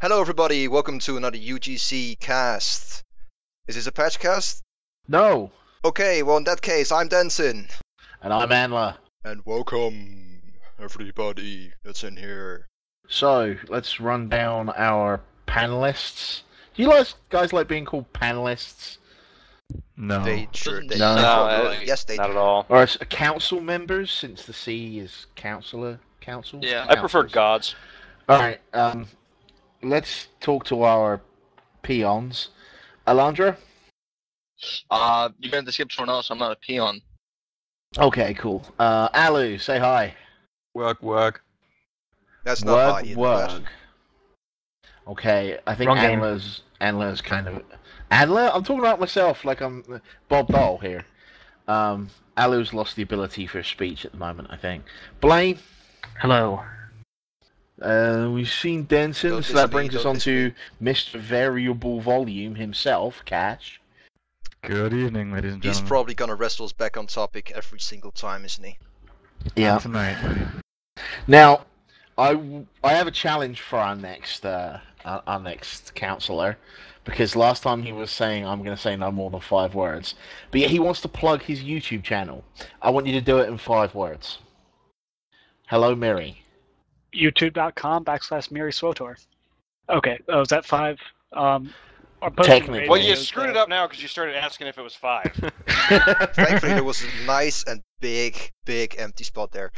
Hello everybody, welcome to another UGC cast. Is this a patch cast? No. Okay, well in that case, I'm Denson. And I'm Anla. And welcome everybody that's in here. So, let's run down our panelists. Do you guys like being called panelists? No. Yes, they not do. at all. Or as council members, since the C is council? Yeah, I prefer gods. Alright, let's talk to our peons. Alondra? You're going to skip someone else, I'm not a peon. Okay, cool. Alu, say hi. Work. That's not hi. Work. Okay, I think Wrong game. Anla's kind of... Anla? I'm talking about myself like I'm Bob Dole here. Alu's lost the ability for speech at the moment, I think. Blaine? Hello. We've seen Denson, so that brings us on to Mr. Variable Volume himself, Cash. Good evening, ladies and He's gentlemen. probably gonna wrestle us back on topic every single time, isn't he? Yeah. Tonight. Now, I have a challenge for our next councillor, because last time he was saying I'm going to say no more than 5 words, but yet he wants to plug his YouTube channel. I want you to do it in 5 words. Hello, Mary. YouTube.com/Mary SWTOR. Okay, is that 5? Technically. Well, you screwed it up now because you started asking if it was 5. Thankfully, there was a nice and big empty spot there.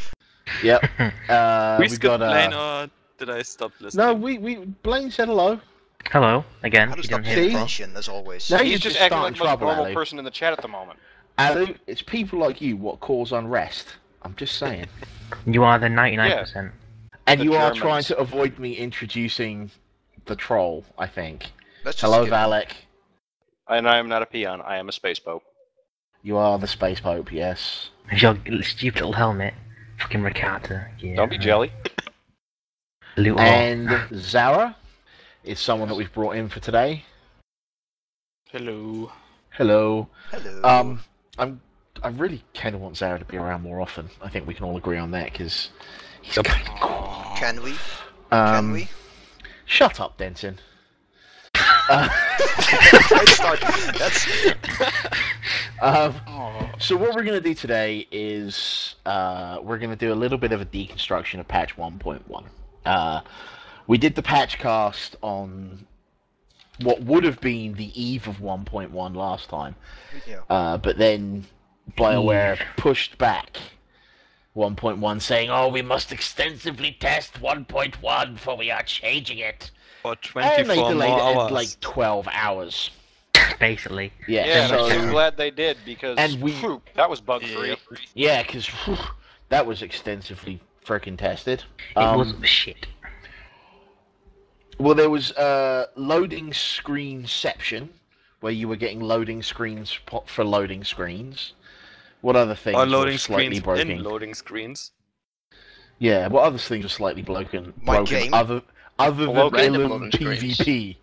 Yep. We we skipped got Blaine, or did I stop listening? No, Blaine said hello. Hello, again. How to You stop don't paying hear See? attention, as always. No, He's you're just just acting starting like the most trouble, normal Alu. person in the chat at the moment. Alu, it's people like you what cause unrest. I'm just saying. You are the 99%. And The you are Germans. trying to avoid me introducing the troll, I think. Let's just Hello, skip him. Valek. And I am not a peon, I am a space pope. You are the Space Pope, yes. Your stupid little helmet. Fucking Ricardo. Yeah. Don't be jelly. Loot And Zara is someone that we've brought in for today. Hello. Hello. Hello. I really kind of want Zara to be around more often. I think we can all agree on that because he's kind of cool. Can we? Can we? Shut up, Denton. So what we're going to do today is we're going to do a little bit of a deconstruction of patch 1.1. We did the patch cast on what would have been the eve of 1.1 last time, Yeah. but then BioWare pushed back 1.1 saying, oh, we must extensively test 1.1 for we are changing it. For And they 24 delayed more it hours. in like 12 hours. Basically. Yeah, Yeah, and so, I'm glad they did because whew, that was bug free. yeah, because that was extensively freaking tested. It was shit. Well, there was loading screenception, where you were getting loading screens for loading screens. What other things Or were loading slightly screens broken? in loading screens. Yeah, what other things were slightly broken? My game. Other than Random Ilum loading screens. PvP.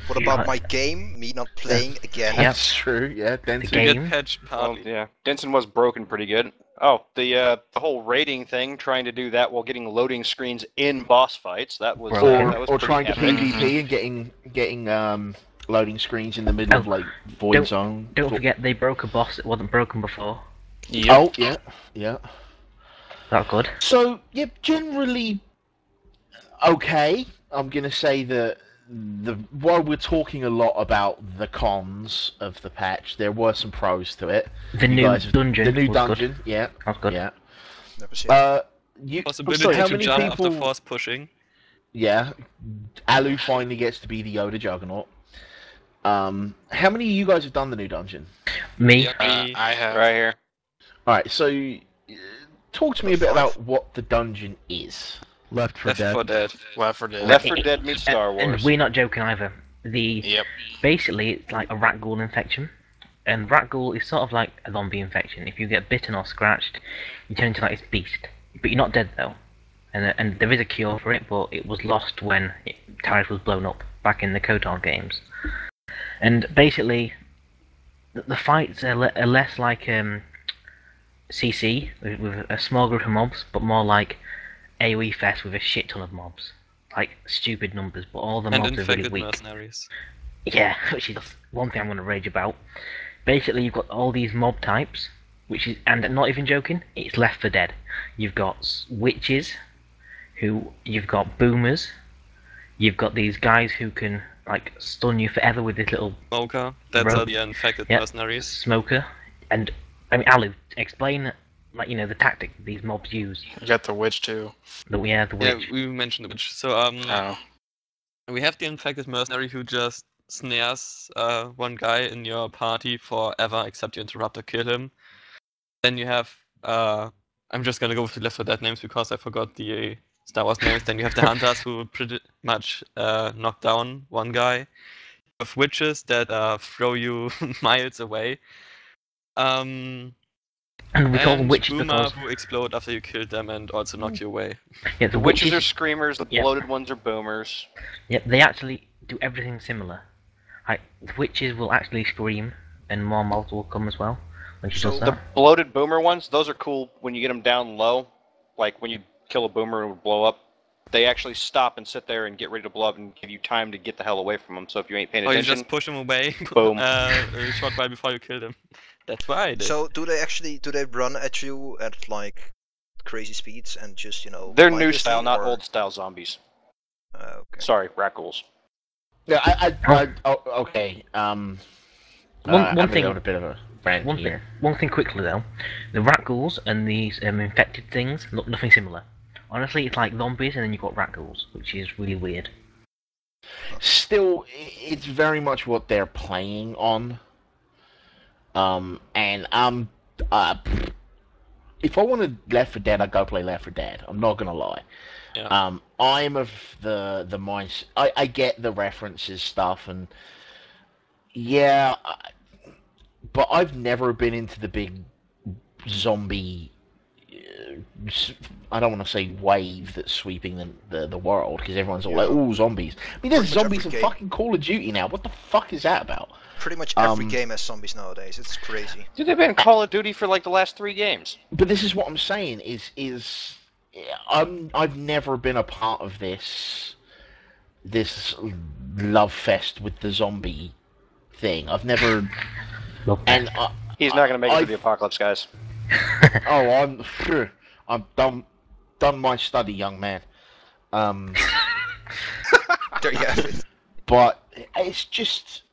What about my game? Me not playing again? Yep. That's true. Yeah, The Denson. game. Get patch Well, partly. yeah, Denson was broken pretty good. Oh, the whole raiding thing, trying to do that while getting loading screens in boss fights. That was that was Or pretty trying to epic. PvP and getting loading screens in the middle of like void zone. Don't forget they broke a boss that wasn't broken before. Oh yeah. Not good. So yeah, generally okay. I'm gonna say that while we're talking a lot about the cons of the patch, there were some pros to it. The You new guys- dungeon. The new was dungeon, Good. yeah, That's good. yeah. Never seen it. Possibility sorry, how to many jump people? after force pushing. Yeah, Alu finally gets to be the Yoda Juggernaut. How many of you guys have done the new dungeon? Me. I have. Right here. All right, so talk to me a bit about what the dungeon is. Left 4 Left Dead. 4 Dead. Left 4 Dead. Left 4 Dead meets Star And Wars. we're not joking either. Yep. Basically, it's like a rat ghoul infection. And rat ghoul is sort of like a zombie infection. If you get bitten or scratched, you turn into like this beast. But you're not dead though. And there is a cure for it, but it was lost when Tariff was blown up back in the KOTOR games. And basically, the fights are less like CC with a small group of mobs, but more like AoE Fest with a shit ton of mobs. like stupid numbers, but all the And mobs are really infected weak. mercenaries. Yeah, which is one thing I'm going to rage about. Basically, you've got all these mob types, and not even joking, it's Left 4 Dead. You've got witches, you've got boomers, you've got these guys who can like stun you forever with this little Smoker, that's rope. the infected Yep. mercenaries. Smoker, and I mean, Alu, explain the tactic these mobs use. You got the witch too. The Yeah, witch. we mentioned the witch. So Oh. we have the infected mercenary who just snares one guy in your party forever, except you interrupt or kill him. Then you have I'm just gonna go with the Left 4 Dead names because I forgot the Star Wars names. Then you have the hunters who pretty much knock down one guy. You have witches that throw you miles away. And we call them And witches boomer because who explode after you kill them and also knock you away. yeah, The witches are screamers, the bloated ones are boomers. Yep, they actually do everything similar. Like, the witches will actually scream, and more mobs will come as well when she does The that. bloated boomer ones, those are cool when you get them down low. Like when you kill a boomer and it would blow up. They actually stop and sit there and get ready to blow up and give you time to get the hell away from them. So if you ain't paying Or you attention, just push them away Boom. a short while before you kill them. That's what I did. So do they run at you at like crazy speeds and just they're fight new this style, thing, not or- old style zombies. Okay. Sorry, rat ghouls. Yeah, okay. One I'm thing- on a bit of a rant here. One thing quickly though, the rat ghouls and these infected things look nothing similar. Honestly, it's like zombies and then you've got rat ghouls, which is really weird. Still, it's very much what they're playing on. And if I wanted Left 4 Dead, I'd go play Left 4 Dead. I'm not gonna lie. Yeah. I'm of the mindset. I get the references stuff, and yeah, but I've never been into the big zombie. I don't want to say wave that's sweeping the world because everyone's all like, "Ooh, zombies." I mean, there's Pretty much zombies in every game. fucking Call of Duty now. What the fuck is that about? Pretty much every game has zombies nowadays. It's crazy. Dude, they've been in Call of Duty for like the last 3 games. But this is what I'm saying is I've never been a part of this love fest with the zombie thing. I've never and He's not going to make it to I've- the apocalypse, guys. I'm done my study, young man. There you have it. But it's just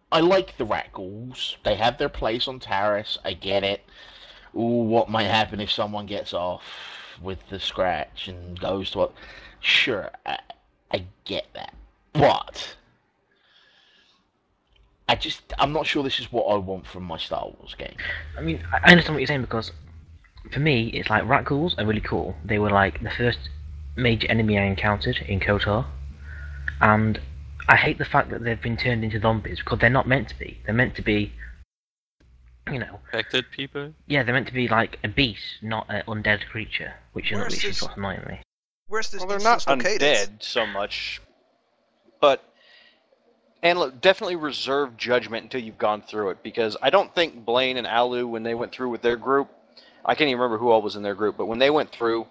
I like the rat ghouls. They have their place on Terrace. I get it. Ooh, what might happen if someone gets off with the scratch and goes to what? Sure, I get that. But I'm not sure this is what I want from my Star Wars game. I mean, I understand what you're saying because for me, it's like rat ghouls are really cool. They were like the first major enemy I encountered in KOTOR, and I hate the fact that they've been turned into zombies because they're not meant to be. They're meant to be, Infected people? yeah, they're meant to be like a beast, not an undead creature, which Where's is this- what's annoying me. Where's this Well, they're not instance located? undead so much, but and look, definitely reserve judgment until you've gone through it, because I don't think Blaine and Alu, when they went through with their group, I can't even remember who all was in their group, but when they went through,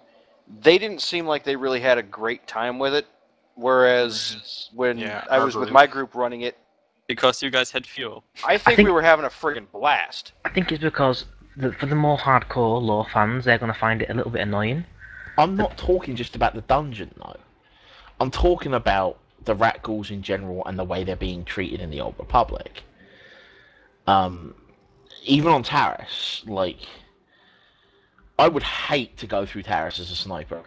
they didn't seem like they really had a great time with it. Whereas when Yeah, I I was with believe- my group running it, Because you guys had fuel. I think we were having a friggin' blast. I think it's because for the more hardcore lore fans, they're going to find it a little bit annoying. I'm not talking just about the dungeon, though. I'm talking about the rat ghouls in general and the way they're being treated in the Old Republic. Even on Taris, like, I would hate to go through Taris as a sniper.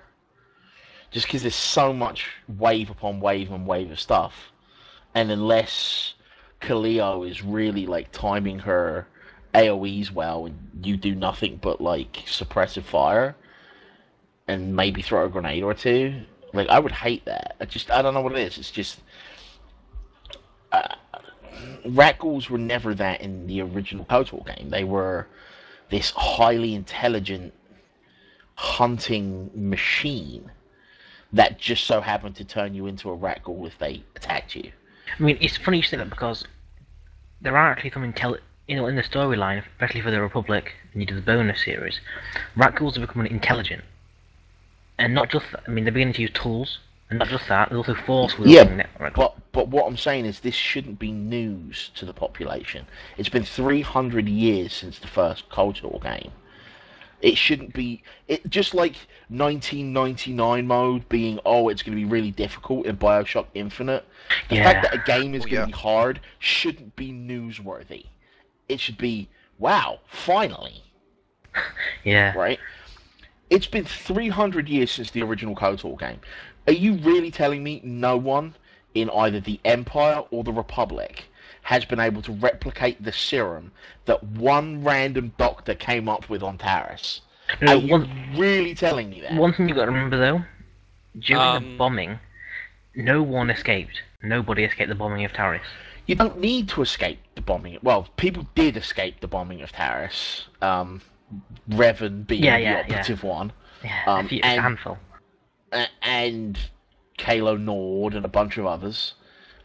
Just because there's so much wave upon wave and wave of stuff. And unless Kaleo is really, like, timing her AoEs well, and you do nothing but, like, suppressive fire, and maybe throw a grenade or two, like, I would hate that. I don't know what it is. It's just... rat ghouls were never that in the original KOTOR game. They were this highly intelligent hunting machine that just so happened to turn you into a rat ghoul if they attacked you. I mean, it's funny you say that because there are actually some in the storyline, especially for the Republic, and you do the bonus series, rat ghouls are becoming intelligent. And not just, I mean, they're beginning to use tools, and not just that, there's also force Yeah, wielding network. but what I'm saying is this shouldn't be news to the population. It's been 300 years since the first KOTOR game. It shouldn't be... just like 1999 mode being, it's going to be really difficult in Bioshock Infinite. The fact that a game is going to be hard shouldn't be newsworthy. It should be, wow, finally. Yeah. Right? It's been 300 years since the original KOTOR game. Are you really telling me no one in either the Empire or the Republic has been able to replicate the serum that one random doctor came up with on Taris? No, Are you really telling me that? One thing you've got to remember, though, during the bombing, no one escaped. Nobody escaped the bombing of Taris. You don't need to escape the bombing. Well, people did escape the bombing of Taris. Revan being the operative one. Yeah, a handful. And Kalo Nord and a bunch of others.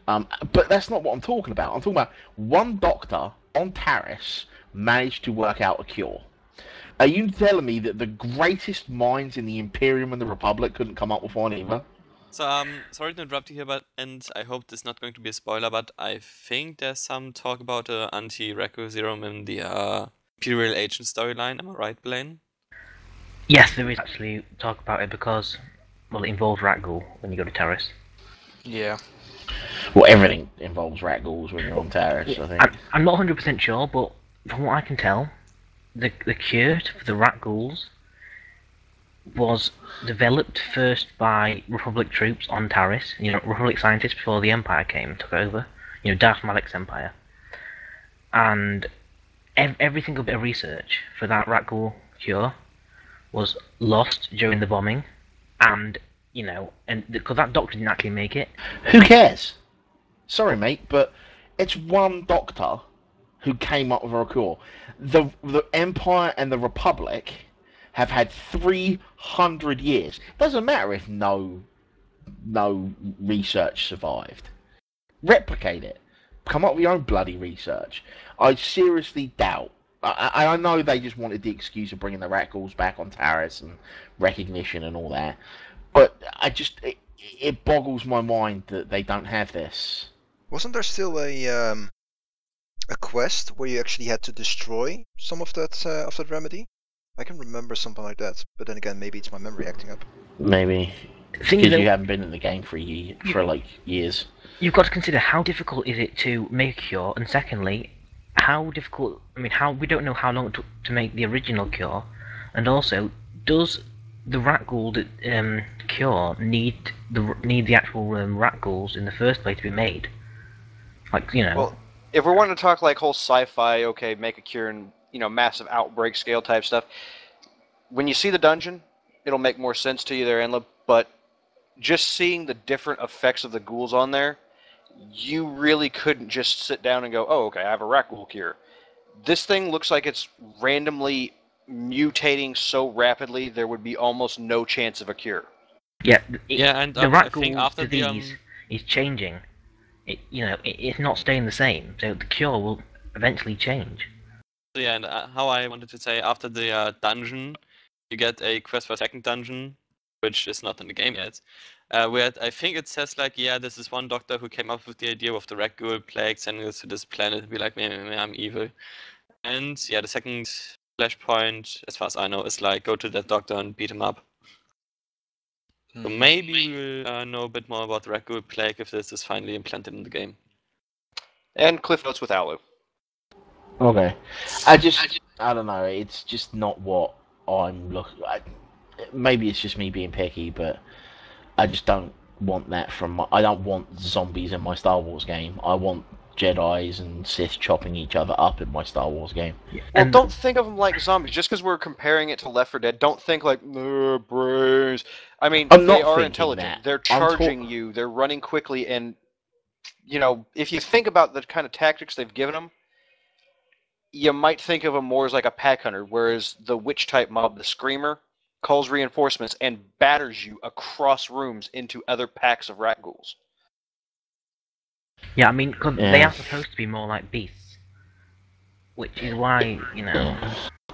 But that's not what I'm talking about. I'm talking about one doctor on Taris managed to work out a cure. Are you telling me that the greatest minds in the Imperium and the Republic couldn't come up with one either? So, sorry to interrupt you here, and I hope this is not going to be a spoiler, but I think there's some talk about the anti-Reku serum in the Imperial Agent storyline. Am I right, Blaine? Yes, there is actually talk about it because, well, it involves Ratghoul when you go to Taris. Yeah. Well, everything involves rat ghouls when you're on Taris, I think. I'm not 100% sure, but from what I can tell, the cure for the rat ghouls was developed first by Republic troops on Taris, Republic scientists before the Empire came and took over, Darth Malik's Empire. And every single bit of research for that rat ghoul cure was lost during the bombing, and because that doctor didn't actually make it. Who cares? Sorry, mate, but it's one doctor who came up with a cure. The Empire and the Republic have had 300 years. Doesn't matter if no research survived. Replicate it. Come up with your own bloody research. I seriously doubt. I know they just wanted the excuse of bringing the rat ghouls back on Taris and recognition and all that, but it boggles my mind that they don't have this. Wasn't there still a quest where you actually had to destroy some of that remedy? I can remember something like that, but then again, maybe it's my memory acting up. Maybe because you haven't been in the game for years. You've got to consider how difficult is it to make a cure, and secondly, how difficult. I mean, we don't know how long it took to make the original cure, and also, does the rat ghoul cure need the actual rat ghouls in the first place to be made? Well, if we're wanting to talk like whole sci-fi, make a cure and massive outbreak scale type stuff, when you see the dungeon, it'll make more sense to you there, Enla. But just seeing the different effects of the ghouls on there, you really couldn't just sit down and go, oh, okay, I have a rat ghoul cure. This thing looks like it's randomly mutating so rapidly there would be almost no chance of a cure. Yeah, and the rat I think ghoul's after disease is changing. It's not staying the same, so the cure will eventually change. Yeah, and how I wanted to say, after the dungeon, you get a quest for a second dungeon, which is not in the game yet. Where I think it says this is one doctor who came up with the idea of the rat ghoul plague, sending us to this planet and be like, I'm evil. And yeah, the second flashpoint, as far as I know, is go to that doctor and beat him up. So maybe we'll know a bit more about the rat ghoul plague if this is finally implanted in the game. And cliff notes with Alu. Okay. I don't know, it's just not what I'm looking at. Maybe it's just me being picky, but I just don't want that I don't want zombies in my Star Wars game. I want Jedis and Sith chopping each other up in my Star Wars game. Well, don't think of them like zombies. Just because we're comparing it to Left 4 Dead, don't think brains. I mean, they are intelligent. That. They're charging you. They're running quickly, and if you think about the kind of tactics they've given them, you might think of them more as like a pack hunter, whereas the witch-type mob, the Screamer, calls reinforcements and batters you across rooms into other packs of rat ghouls. Yeah, I mean, cause they are supposed to be more like beasts, which is why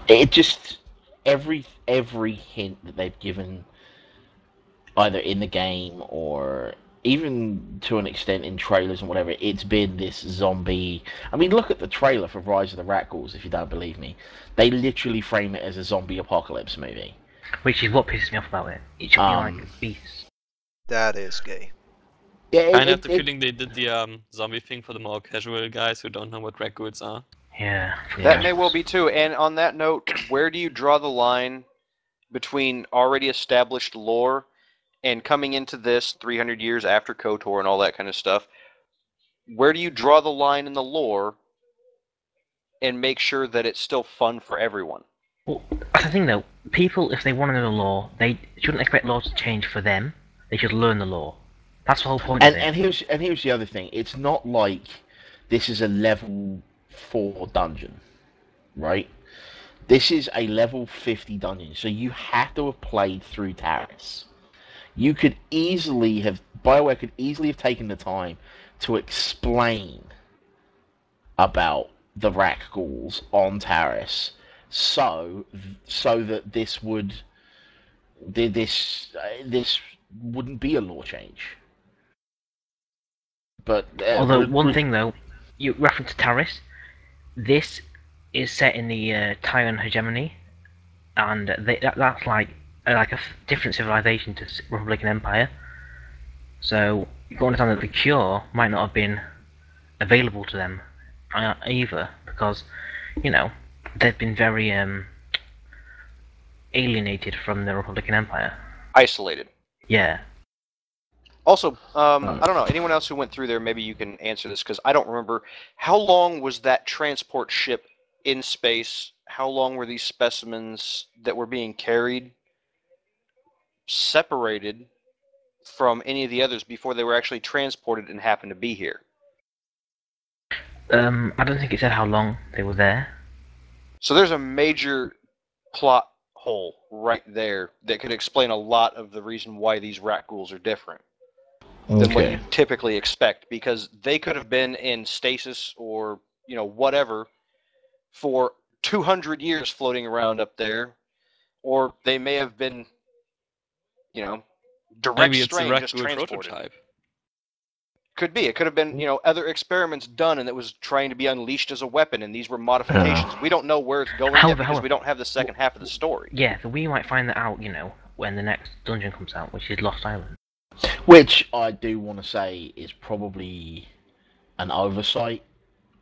It just every hint that they've given either in the game or even to an extent in trailers and whatever. It's been this zombie. I mean, look at the trailer for Rise of the Rat-Ghouls, if you don't believe me. They literally frame it as a zombie apocalypse movie. Which is what pisses me off about it. It should be like beasts. That is gay. Yeah, I have the feeling they did the zombie thing for the more casual guys who don't know what raccoons are. Yeah. That may well be too. And on that note, where do you draw the line between already established lore and coming into this 300 years after KOTOR and all that kind of stuff? Where do you draw the line in the lore and make sure that it's still fun for everyone? Well, that's the thing though. People, if they want to know the lore, they shouldn't expect law to change for them. They should learn the lore. That's the whole point of it. And here's the other thing. It's not like this is a level 4 dungeon, right? This is a level 50 dungeon, so you have to have played through Taris. You could easily have, BioWare could easily have taken the time to explain about the Rat-Ghouls on Taris, so that this wouldn't be a lore change. But although one thing though, you referenced Taris. This is set in the Tyrant hegemony, and that's like a different civilization to Republic and Empire. So you can understand that the cure might not have been available to them either, because they've been very alienated from the Republic and Empire. Isolated. Yeah. Also, I don't know, anyone else who went through there, maybe you can answer this, because I don't remember. How long was that transport ship in space? How long were these specimens that were being carried separated from any of the others before they were actually transported and happened to be here? I don't think it said how long they were there. So there's a major plot hole right there that could explain a lot of the reason why these Rat-Ghouls are different than what you typically expect, because they could have been in stasis or whatever for 200 years floating around up there, or they may have been direct Maybe it's a strain just Rat-Ghoul transported. prototype. Could be. It could have been other experiments done and it was trying to be unleashed as a weapon, and these were modifications. We don't know where it's going yet because we don't have the second half of the story. Yeah, so we might find that out when the next dungeon comes out, which is Lost Island. Which I do want to say is probably an oversight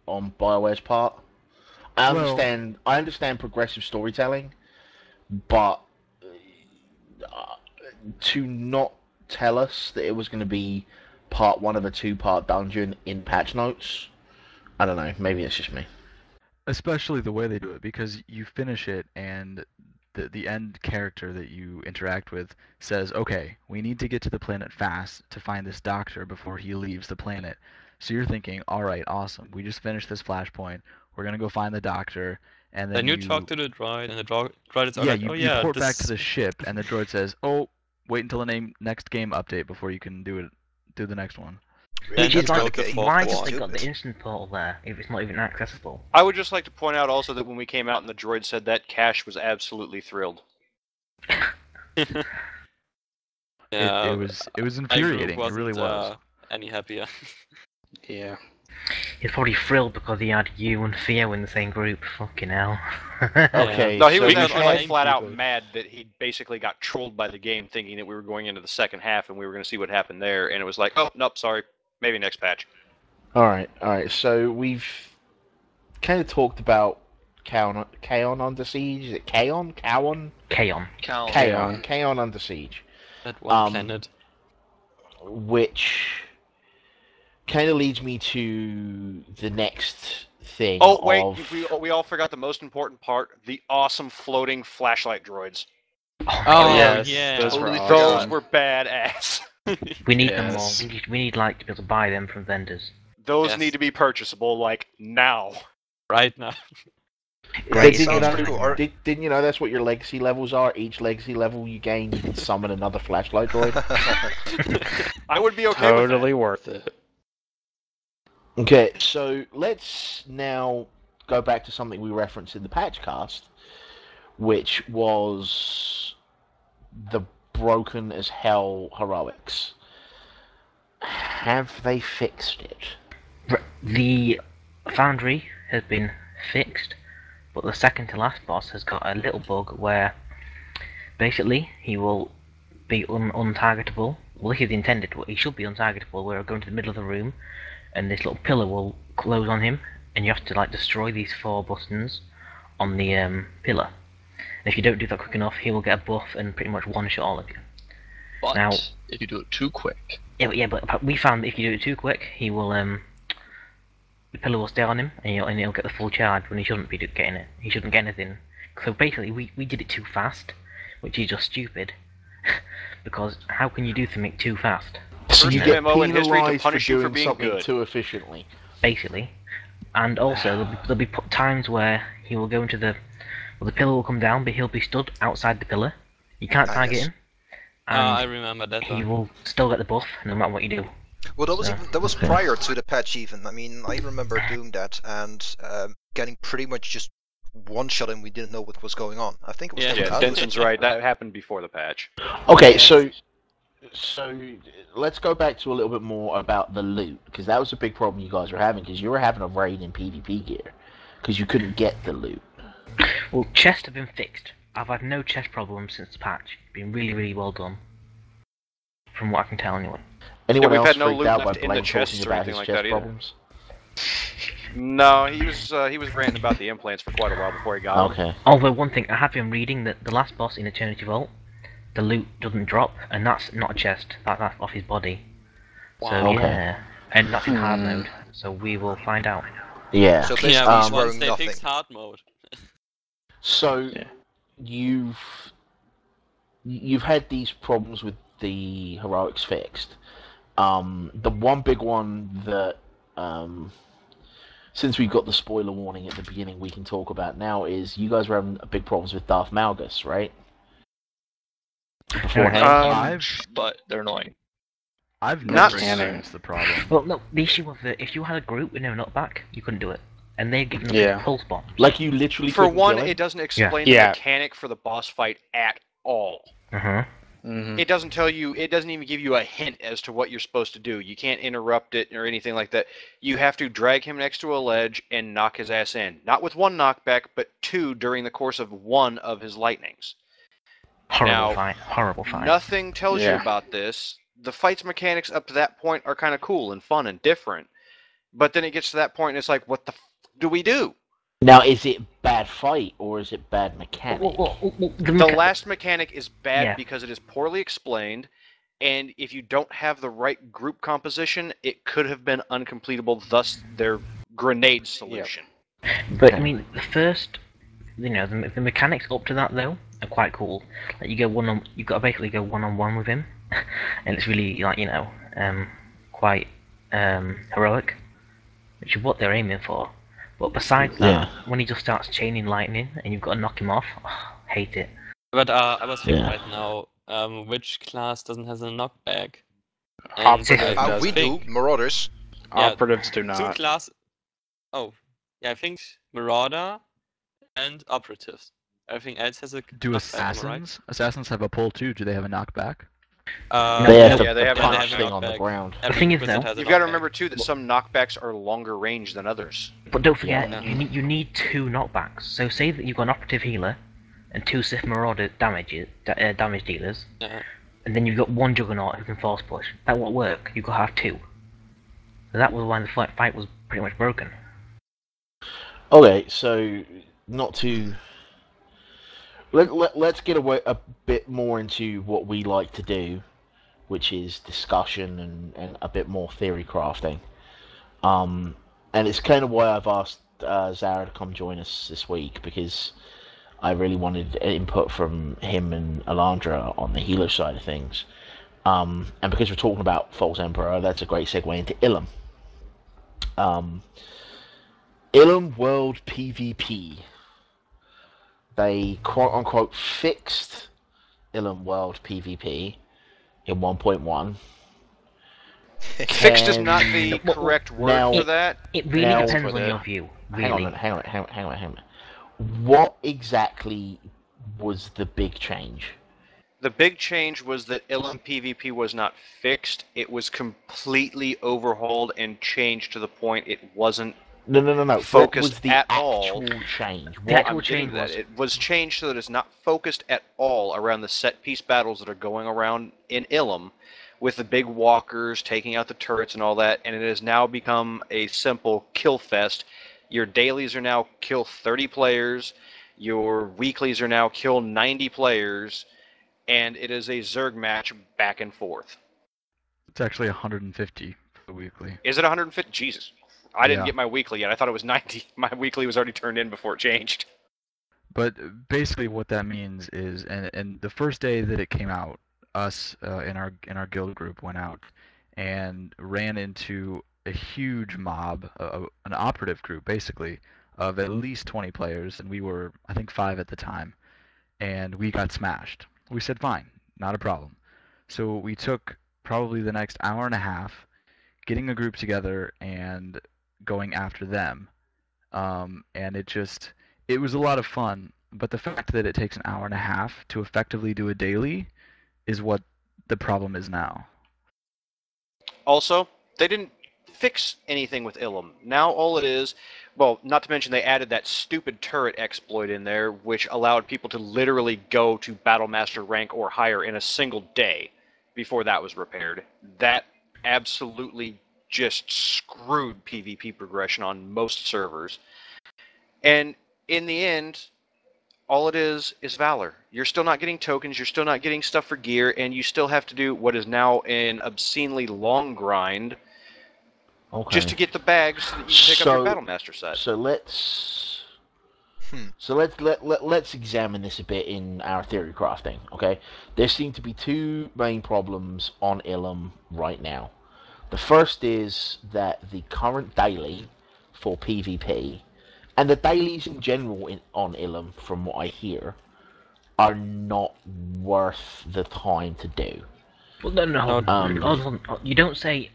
on BioWare's part. I understand progressive storytelling, but to not tell us that it was going to be part 1 of a 2-part dungeon in patch notes, I don't know, maybe it's just me. Especially the way they do it, because you finish it and the end character that you interact with says, okay, we need to get to the planet fast to find this doctor before he leaves the planet. So you're thinking, alright, awesome, we just finished this flashpoint, we're going to go find the doctor, and then you talk to the droid, and the droid is like, you port back to the ship, and the droid says, oh, wait until the next game update before you can do the next one. Which is like, why just have they got the instant portal there if it's not even accessible? I would just like to point out also that when we came out and the droid said that, Cash was absolutely thrilled. Yeah, it was infuriating. It really was. Any happier? Yeah. He's probably thrilled because he had you and Theo in the same group. Fucking hell. Okay. No, he was so actually like flat out mad that he basically got trolled by the game, thinking that we were going into the second half and we were going to see what happened there, and it was like, oh, nope, sorry, maybe next patch. Alright, so we've kind of talked about Kaon Under Siege. Is it Kaon? Kaon. Kaon Under Siege. That one planet. Which kind of leads me to the next thing. Oh, wait, we all forgot the most important part, the awesome floating flashlight droids. Oh, yes, yeah. those were Those were badass. We need them more. We need to be able to buy them from vendors. Those need to be purchasable, like, now. Right now. Right, Didn't sounds pretty cool. didn't you know that's what your legacy levels are? Each legacy level you gain, you can summon another flashlight droid. I would be okay with that. Totally worth it. Okay, so let's now go back to something we referenced in the patch cast, which was the broken as hell heroics. Have they fixed it? The foundry has been fixed, but the second to last boss has got a little bug where basically he will be untargetable. Well, this is intended, but he should be untargetable. Where going to the middle of the room, and this little pillar will close on him, and you have to like destroy these 4 buttons on the pillar. And if you don't do that quick enough, he will get a buff and pretty much one-shot all of you. But Now- if you do it too quick, Yeah, but we found that if you do it too quick, he will the pillar will stay on him, and he'll get the full charge when he shouldn't be getting it. He shouldn't get anything. So basically, we did it too fast, which is just stupid. Because how can you do something too fast? So First you get MMO in history to penalised punish for you for doing being something good. too efficiently. Basically, and also there'll be times where he will go into the pillar will come down, but he'll be stood outside the pillar. You can't target yes. him, I and remember that he one. will still get the buff no matter what you do. Well, that was So, that was okay. prior to the patch even. I mean, I remember doing that and getting pretty much just one-shot and we didn't know what was going on. I think it was Yeah. still Yeah, with Alus. Denson's right. That happened before the patch. Okay, so let's go back to a little bit more about the loot, because that was a big problem you guys were having, because you were having a raid in PvP gear, because you couldn't get the loot. Well, chests have been fixed. I've had no chest problems since the patch. It's been really, really well done. From what I can tell, anyway. Anyone we've else had no freaked loot out by left in the Blaine chests talking or about anything his like chest that either. problems? No, he was ranting about the implants for quite a while before he got them. Okay. Although one thing, I have been reading that the last boss in Eternity Vault, the loot doesn't drop, and that's not a chest. That's off his body. So Okay. yeah, and that's in hard mode. So we will find out. Yeah. So basically, Yeah, he's once wearing they nothing. fix hard mode. So Yeah. you've had these problems with the heroics fixed. The one big one that since we've got the spoiler warning at the beginning, we can talk about now is you guys were having big problems with Darth Malgus, right? Beforehand. but they're annoying. I've Not never canon. experienced the problem. Well, no, the issue was that if you had a group with no knockback, you couldn't do it, and they're giving us Yeah. pulse bombs. Like you literally For couldn't one, kill him? it doesn't explain Yeah. the mechanic for the boss fight at all. Mm-hmm. It doesn't tell you, it doesn't even give you a hint as to what you're supposed to do. You can't interrupt it or anything like that. You have to drag him next to a ledge and knock his ass in. Not with one knockback, but 2 during the course of one of his lightnings. Horrible Now, fight. Horrible fight. Nothing tells you Yeah. about this. The fight's mechanics up to that point are kind of cool and fun and different. But then it gets to that point and it's like, what the f do we do? Now, is it bad fight or is it bad mechanic? The last mechanic is bad Yeah. because it is poorly explained, and if you don't have the right group composition, it could have been uncompletable, thus their grenade solution. But I mean, the first, the mechanics up to that though are quite cool. Like you got to basically go one-on-one with him, and it's really quite heroic, which is what they're aiming for. But besides that, when he just starts chaining lightning and you've got to knock him off, hate it. But I was thinking Yeah. right now, which class doesn't have a knockback? Operative I does. We do, think Marauders. Yeah, Operatives do two not. class. Oh, yeah, I think Marauder and Operatives. Everything else has a Do knockback, am I right? assassins? Assassins have a pull too. Do they have a knockback? They have Yeah, the they have a punch knockback. thing on the ground. Every thing is, wizard though, has a You've got to knockback. remember too that some knockbacks are longer range than others. But don't forget, Yeah. you need 2 knockbacks. So say that you've got an operative healer and 2 Sith Marauder damage dealers, Yeah. and then you've got 1 Juggernaut who can force push. That won't work. You've got to have 2. So that was why the fight was pretty much broken. Okay, so not to let's get away a bit more into what we like to do, which is discussion and a bit more theory crafting. And it's kind of why I've asked Zara to come join us this week, because I really wanted input from him and Alandra on the healer side of things. And because we're talking about False Emperor, that's a great segue into Ilum. Ilum World PvP. They quote-unquote fixed Ilum World PvP in 1.1. Fixed is not the correct word now- for that. It really Now- depends on your view. Really. Hang on. What exactly was the big change? The big change was that Ilum PvP was not fixed. It was completely overhauled and changed to the point it wasn't No. focused What was the at actual all. change? The What? actual I'm getting change to that. was It was changed so that it's not focused at all around the set piece battles that are going around in Ilum with the big walkers taking out the turrets and all that, and it has now become a simple kill fest. Your dailies are now kill 30 players, your weeklies are now kill 90 players, and it is a Zerg match back and forth. It's actually 150 for the weekly. Is it 150? Jesus. I didn't Yeah. get my weekly yet. I thought it was 90. My weekly was already turned in before it changed. But basically, what that means is, and the first day that it came out, us in our guild group went out and ran into a huge mob, an operative group basically, of at least 20 players, and we were, I think, 5 at the time, and we got smashed. We said, fine, not a problem. So we took probably the next hour and a half getting a group together and going after them. And it was a lot of fun, but the fact that it takes an hour and a half to effectively do a daily is what the problem is now. Also, they didn't fix anything with Ilum. Now all it is, well, not to mention they added that stupid turret exploit in there, which allowed people to literally go to Battlemaster rank or higher in a single day before that was repaired. That absolutely just screwed PvP progression on most servers. And in the end, all it is Valor. You're still not getting tokens, you're still not getting stuff for gear, and you still have to do what is now an obscenely long grind just to get the bags so that you can pick up your Battlemaster set. So let's examine this a bit in our theory crafting. Okay, there seem to be two main problems on Ilum right now. The first is that the current daily for PvP, and the dailies in general on Ilum, from what I hear, are not worth the time to do. Well, no. You don't saying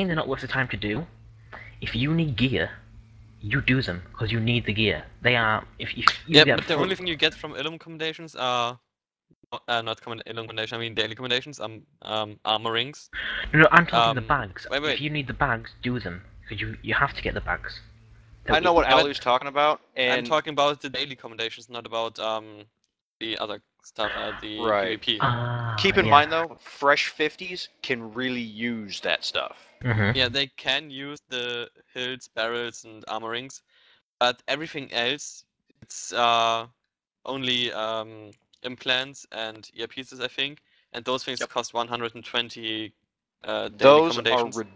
they're not worth the time to do. If you need gear, you do them because you need the gear. They are. If you but the only thing you get from Ilum commendations are not Ilum commendation. I mean daily commendations. Armor rings. No, I'm talking the bags. Wait. If you need the bags, do them because you have to get the bags. I know what Alu's talking about, and I'm talking about the daily commendations, not about the other stuff, the right. PvP. Keep in mind though, fresh 50s can really use that stuff. Mm-hmm. Yeah, they can use the hills, barrels, and armor rings, but everything else, it's only implants and earpieces, I think, and those things cost 120 daily those commendations. Are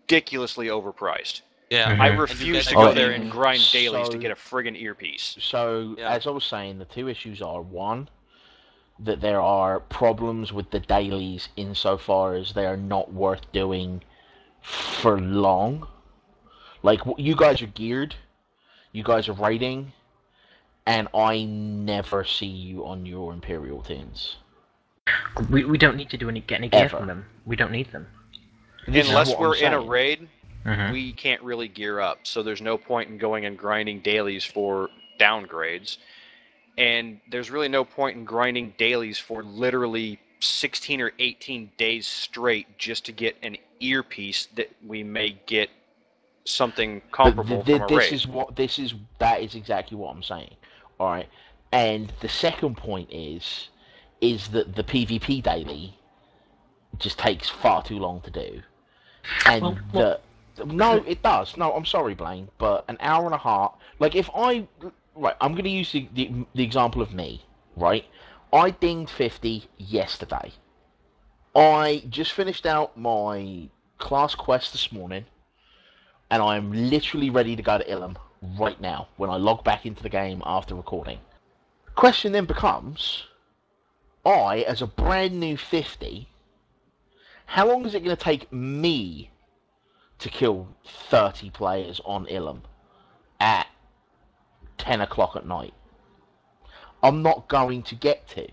ridiculously overpriced. Yeah, I refuse to go there and grind dailies to get a friggin' earpiece. So, as I was saying, the two issues are, one, that there are problems with the dailies insofar as they are not worth doing for long. Like, you guys are geared, you guys are raiding, and I never see you on your Imperial tins. We don't need to get any gear from them. We don't need them. Unless we're in a raid, we can't really gear up, so there's no point in going and grinding dailies for downgrades. And there's really no point in grinding dailies for literally 16 or 18 days straight just to get an earpiece that we may get something comparable from a raid. That is exactly what I'm saying. All right. And the second point is that the PvP daily just takes far too long to do. And no, it does. No, I'm sorry, Blaine, but an hour and a half. Like, if I'm going to use the example of me, right? I dinged 50 yesterday. I just finished out my class quest this morning, and I am literally ready to go to Ilum right now when I log back into the game after recording. The question then becomes, I, as a brand new 50, how long is it going to take me to kill 30 players on Ilum at 10 o'clock at night? I'm not going to get to.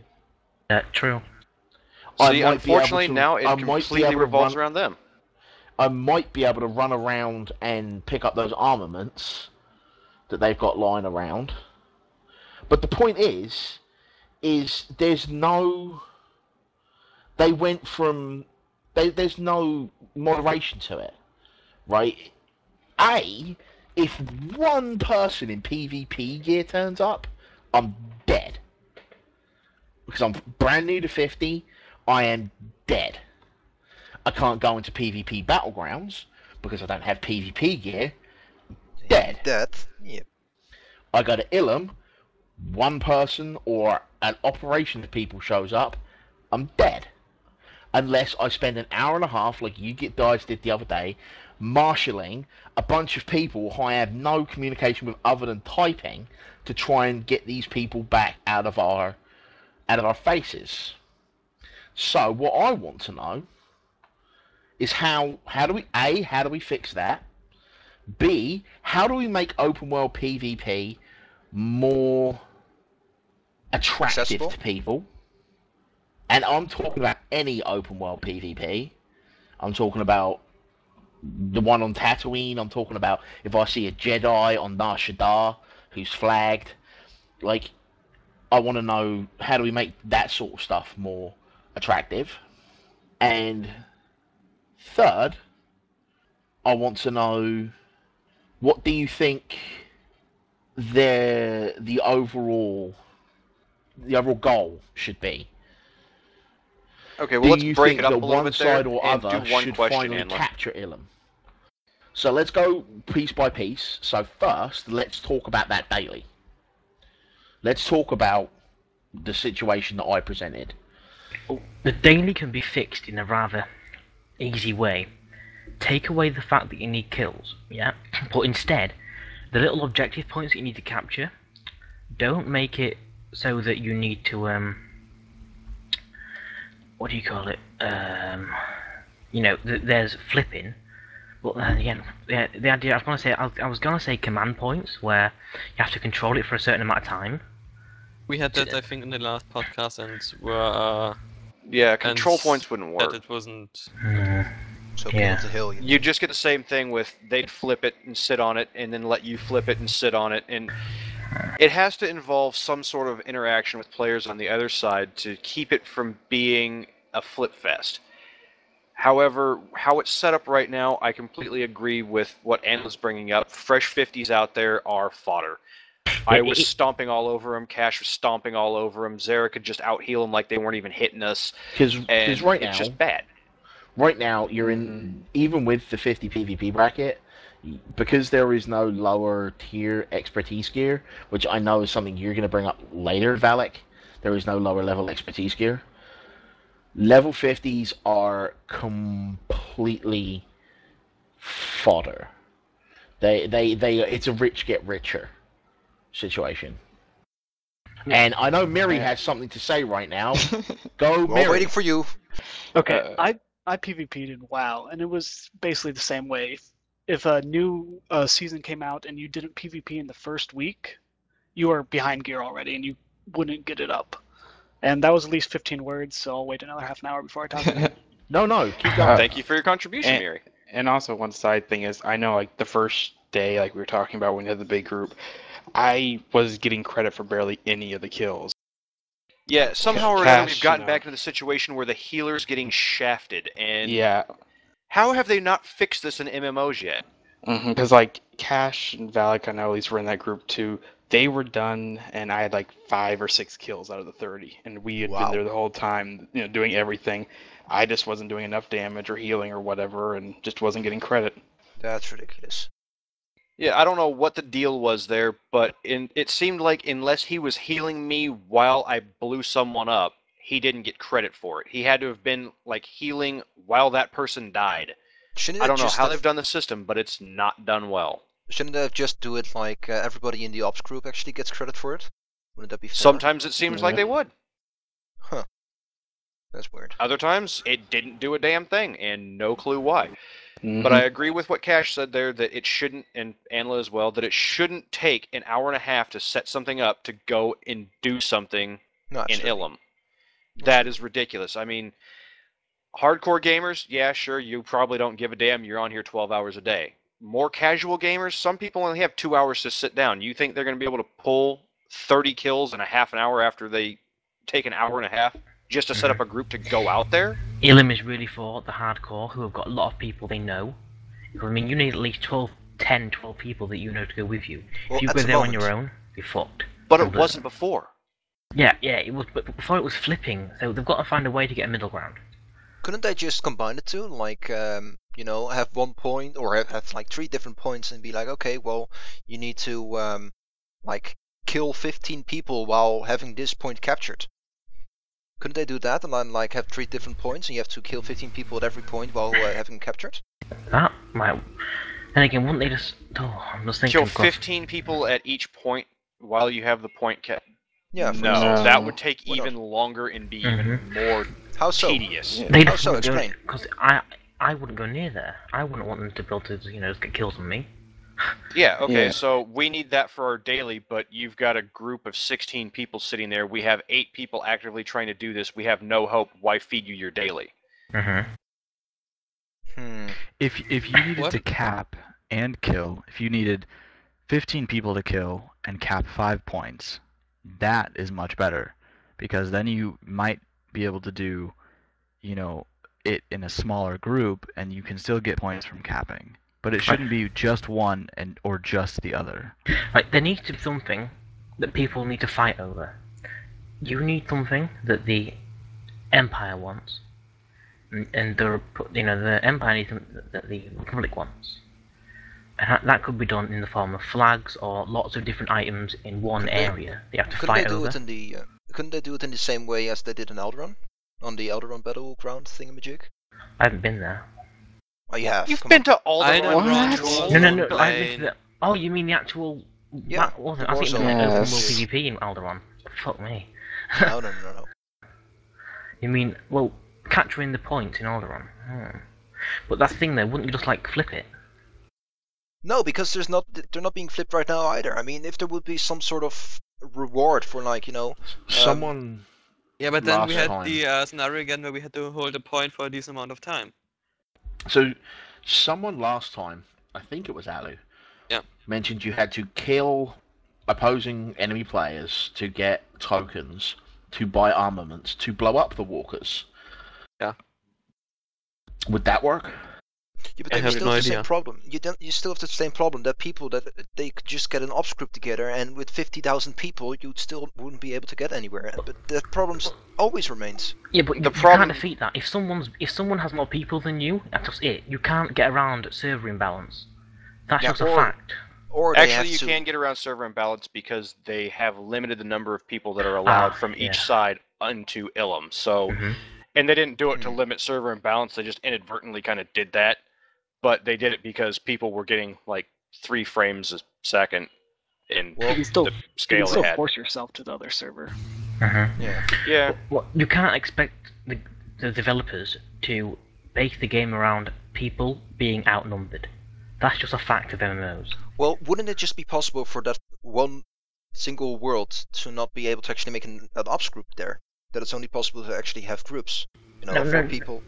True. See, unfortunately, now it completely revolves around them. I might be able to run around and pick up those armaments that they've got lying around. But the point is there's no They went from there's no moderation to it, right? If one person in PvP gear turns up, I'm dead. Because I'm brand new to 50, I am dead. I can't go into PvP battlegrounds because I don't have PvP gear. Dead. Dead. Yep. I go to Ilum, one person or an operation of people shows up, I'm dead. Unless I spend an hour and a half, like you guys did the other day, marshalling a bunch of people who I have no communication with other than typing to try and get these people back out of our faces. So what I want to know is how do we fix that? B, how do we make open world PvP more attractive Accessible? to people? And I'm talking about any open world PvP. I'm talking about the one on Tatooine. I'm talking about if I see a Jedi on Nar Shaddaa who's flagged. Like, I want to know how do we make that sort of stuff more attractive. And third, I want to know, what do you think the overall goal should be? Okay, well, let's do you break think it up a that little one bit there side or and other do one should question, finally Anla. capture Ilum? So let's go piece by piece. So first, let's talk about that daily. Let's talk about the situation that I presented. The daily can be fixed in a rather easy way. Take away the fact that you need kills, yeah? But instead, the little objective points that you need to capture, don't make it so that you need to, what do you call it? There's flipping. But then again, the idea, I was gonna say command points, where you have to control it for a certain amount of time. We had that, I think, in the last podcast, and were Yeah, control points wouldn't work. that it wasn't. So Yeah. Kill the Hill. You just get the same thing with they'd flip it and sit on it, and then let you flip it and sit on it, and it has to involve some sort of interaction with players on the other side to keep it from being a flip fest. However, how it's set up right now, I completely agree with what Anna's bringing up. Fresh 50s out there are fodder. I was stomping all over him. Cash was stomping all over him. Zara could just out-heal him like they weren't even hitting us. Because right now, it's just bad. Right now, you're in, even with the 50 PvP bracket, because there is no lower tier expertise gear, which I know is something you're going to bring up later, Valak. There is no lower level expertise gear. Level 50s are completely fodder. It's a rich get richer situation. And I know Miri has something to say right now. Go, We're Miri. all waiting for you. Okay, I PvP'd in WoW, and it was basically the same way. If a new season came out and you didn't PvP in the first week, you were behind gear already, and you wouldn't get it up. And that was at least 15 words, so I'll wait another half an hour before I talk again. No, keep going. Thank you for your contribution, Miri. And also, one side thing is, I know, like, the first day, like we were talking about when you had the big group, I was getting credit for barely any of the kills. Yeah, somehow or another Cash, we've gotten you know. back into the situation where the healer's getting shafted, and Yeah, how have they not fixed this in MMOs yet? because, like, Cash and Valak, I know at least were in that group too. They were done, and I had like 5 or 6 kills out of the 30, and we had been there the whole time, doing everything. I just wasn't doing enough damage or healing or whatever, and just wasn't getting credit. That's ridiculous. Yeah, I don't know what the deal was there, but it seemed like unless he was healing me while I blew someone up, he didn't get credit for it. He had to have been, like, healing while that person died. Shouldn't I it don't know just how have- they've done the system, but it's not done well. Shouldn't they just do it like everybody in the ops group actually gets credit for it? Wouldn't that be fair? Sometimes it seems like they would. Huh. That's weird. Other times, it didn't do a damn thing, and no clue why. Mhm. But I agree with what Cash said there, that it shouldn't, and Anla as well, that it shouldn't take an hour and a half to set something up to go and do something No, in absolutely. Ilum. That is ridiculous. I mean, hardcore gamers, yeah, sure, you probably don't give a damn. You're on here 12 hours a day. More casual gamers, some people only have 2 hours to sit down. You think they're going to be able to pull 30 kills in a half an hour after they take an hour and a half? just to set up a group to go out there. Ilum is really for the hardcore who have got a lot of people they know. I mean, you need at least 12 people that you know to go with you. Well, If you at go the there on moment- your own, you're fucked. But it wasn't before. Yeah, it was. But before it was flipping, so they've got to find a way to get a middle ground. Couldn't they just combine the two? Like, have 1 point or have like 3 different points and be like, okay, well, you need to kill 15 people while having this point captured. Couldn't they do that and then like have 3 different points and you have to kill 15 people at every point while having captured? That might. And again, wouldn't they just? Oh, I'm just thinking. Kill 15 people at each point while you have the point kept. Yeah. For No, instance. that would take Why not? even longer and be even more How so? tedious. Yeah. They How just so? wouldn't go Explain. because I wouldn't go near there. I wouldn't want them to be able to just get kills on me. Yeah, okay, Yeah. so we need that for our daily, but you've got a group of 16 people sitting there. We have 8 people actively trying to do this. We have no hope. Why feed you your daily? If you needed What? to cap and kill, if you needed 15 people to kill and cap 5 points, that is much better, because then you might be able to do, it in a smaller group, and you can still get points from capping. But it shouldn't be just one or just the other. Like, there needs to be something that people need to fight over. You need something that the Empire wants, and the Empire needs something that the Republic wants. And that could be done in the form of flags or lots of different items in one area they have to Couldn't they fight do over. it in the? Couldn't they do it in the same way as they did in Alderaan, on the Alderaan battleground thingamajig? I haven't been there. Oh, you have. You've Come been on. to all the I know What? Ron No. Joel I've been to playing- the. Oh, you mean the actual? Yeah, That wasn't. the I think Warzone. the open world Yes. PvP in Alderaan. Fuck me. No. You mean capturing the points in Alderaan? But that's the thing, though. Wouldn't you just flip it? No, because they're not being flipped right now either. I mean, if there would be some sort of reward for Someone Yeah, but then we last had time. the scenario again where we had to hold a point for a decent amount of time. So, someone last time, I think it was Alu, Yeah. mentioned you had to kill opposing enemy players to get tokens, to buy armaments, to blow up the walkers. Yeah. Would that work? Yeah, but I then you have still no have the same idea. problem. You still have the same problem that people that they could just get an ops group together, and with 50,000 people, you still wouldn't be able to get anywhere. But that problem always remains. Yeah, but The you problem- can't defeat that. If someone has more people than you, that's just it. You can't get around server imbalance. That's Yeah, just a or- fact. Or they have Actually, you to. can get around server imbalance because they have limited the number of people that are allowed from each yeah. side into Ilum. So, Mhm. and they didn't do it to Hmm. limit server imbalance. They just inadvertently kind of did that. But they did it because people were getting like 3 frames a second in Well, You can still, the you can scale still they had. force yourself to the other server. Yeah. Yeah. Well, you can't expect the developers to base the game around people being outnumbered. That's just a fact of MMOs. Well, wouldn't it just be possible for that one single world to not be able to actually make an ops group there? That it's only possible to actually have groups, No, for no. people.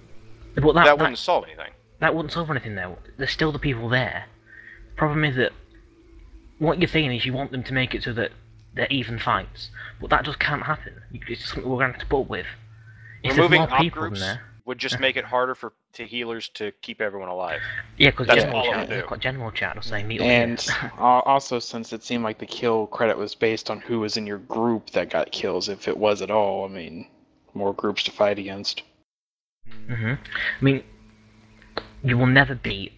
But That wouldn't solve anything. That wouldn't solve anything, though. There's still the people there. Problem is that what you're saying is you want them to make it so that they're even fights, but that just can't happen. It's just something we're going to have to put up with. If there's Removing more op people groups in there, would just make it harder to healers to keep everyone alive. yeah, because That's general all it chat, would do. they've got general chat will say meet up And here. also, since it seemed like the kill credit was based on who was in your group that got kills, if it was at all, I mean, more groups to fight against. I mean, you will never beat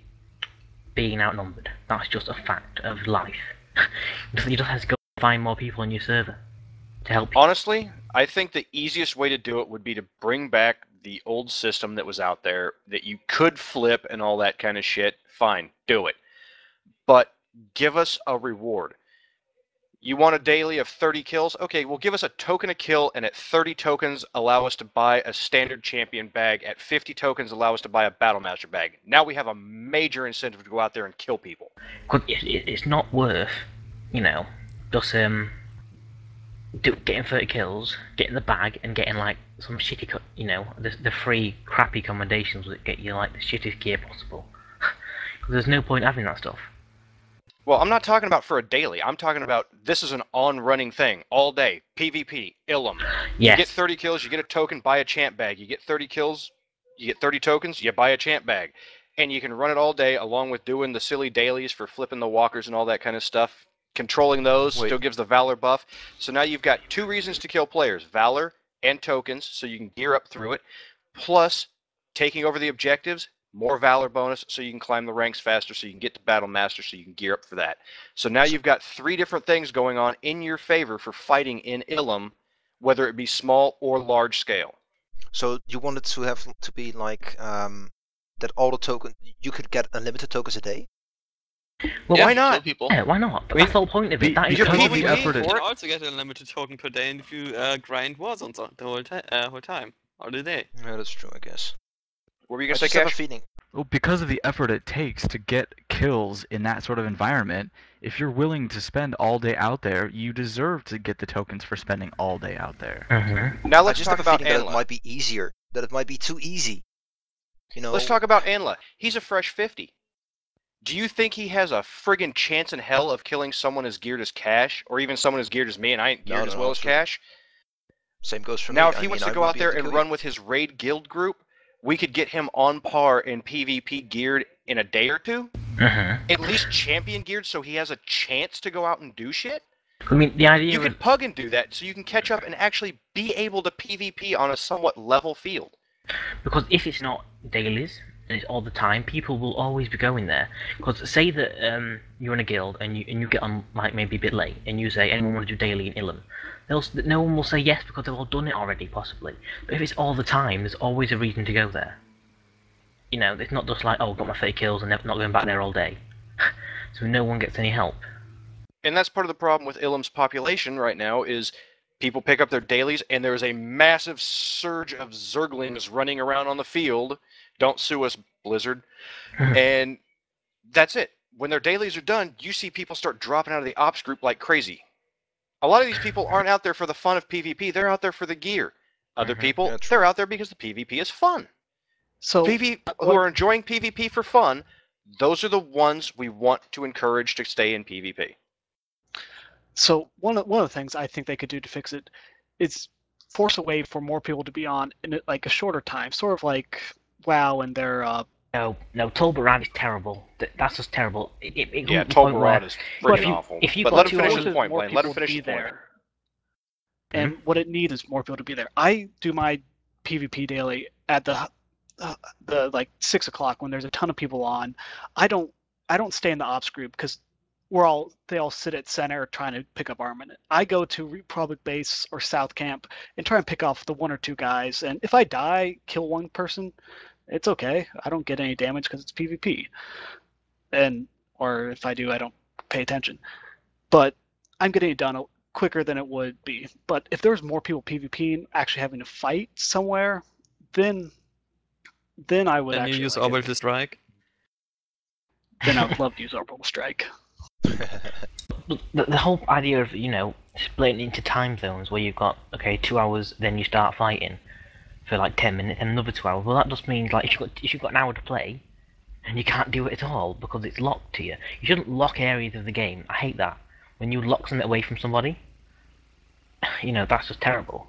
being outnumbered. That's just a fact of life. You just have to go find more people on your server to help you. Honestly, I think the easiest way to do it would be to bring back the old system that was out there that you could flip and all that kind of shit. Fine, do it. But give us a reward. You want a daily of 30 kills? Okay, well, give us a token a kill, and at 30 tokens, allow us to buy a standard champion bag. At 50 tokens, allow us to buy a battle master bag. Now we have a major incentive to go out there and kill people. 'Cause it's not worth, just getting 30 kills, getting the bag, and getting some shitty, the free crappy commendations that get you the shittest gear possible. 'Cause there's no point having that stuff. Well, I'm not talking about for a daily. I'm talking about this is an on-running thing all day. PvP, Ilum. You get Yes. 30 kills, you get a token, buy a champ bag. You get 30 kills, you get 30 tokens, you buy a champ bag. And you can run it all day along with doing the silly dailies for flipping the walkers and all that kind of stuff. Controlling those Wait. still gives the Valor buff. So now you've got 2 reasons to kill players. Valor and tokens, so you can gear up through it. Plus, taking over the objectives, more Valor bonus, so you can climb the ranks faster, so you can get to Battle Master, so you can gear up for that. So now you've got 3 different things going on in your favor for fighting in Ilum, whether it be small or large scale. So you want it to have to be like that all the tokens you could get unlimited tokens a day? Well, Yeah, why not? kill people. Yeah, why not? I mean, That's the whole point of it. That is you're the whole PvP point. effort You it- can also get a limited token per day if you grind Warzone the whole time, or the day. Yeah, that's true, I guess. What were you I going to say, just have a Cash? feeling. Well, because of the effort it takes to get kills in that sort of environment, if you're willing to spend all day out there, you deserve to get the tokens for spending all day out there. Mm-hmm. Now I let's just talk have a about feeling that it Anla. might be easier. That it might be too easy. You know. Let's talk about Anla. He's a fresh 50. Do you think he has a friggin' chance in hell of killing someone as geared as Cash, or even someone as geared as me, and I ain't No, geared as no, well as absolutely. Cash? Same goes for Now, me. if he I wants mean, to I go would out be there able to and kill you. run with his raid guild group, we could get him on par in PvP geared in a day or 2. Mm-hmm. At least champion geared, so he has a chance to go out and do shit. I mean, the idea You of could pug and do that, so you can catch up and actually be able to PvP on a somewhat level field. because if it's not dailies and it's all the time, people will always be going there. Because say that you're in a guild and you get on like maybe a bit late and you say anyone want to do daily in Ilum, no one will say yes because they've all done it already possibly. But if it's all the time, there's always a reason to go there. You know, it's not just like, oh, got my 30 kills and not going back there all day. So no one gets any help. And that's part of the problem with Ilum's population right now is people pick up their dailies and there's a massive surge of Zerglings running around on the field. Don't sue us, Blizzard. And that's it. When their dailies are done, you see people start dropping out of the ops group like crazy. A lot of these people aren't out there for the fun of PvP. They're out there for the gear. Other people, yeah, true. they're out there because the PvP is fun. So PvP who are enjoying PvP for fun, those are the ones we want to encourage to stay in PvP. So one of the things I think they could do to fix it is force a way for more people to be on in like a shorter time, sort of like WoW and their No, Tolbarad is terrible. That's just terrible. It Yeah, comes to the point where- Tolbarad is But freaking awful. if you But got let him two finish hours, his point, more Blaine. Let him people to finish be his point. there. And what it needs is more people to be there. I do my PvP daily at the like 6 o'clock when there's a ton of people on. I don't stay in the ops group because they all sit at center trying to pick up armament. I go to Republic Base or South Camp and try and pick off the 1 or 2 guys. And if I die, kill one person, it's okay. I don't get any damage because it's PvP. Or if I do, I don't pay attention. But I'm getting it done quicker than it would be. But if there was more people PvPing, actually having to fight somewhere, then I would Then actually you use like it. Orbital Strike. Then I would love to use Orbital Strike. The whole idea of, splitting into time zones where you've got, 2 hours, then you start fighting for like 10 minutes, and another 2 hours. Well, that just means like if you've got an hour to play, and you can't do it at all because it's locked to you. You shouldn't lock areas of the game. I hate that. When you lock something away from somebody, that's just terrible.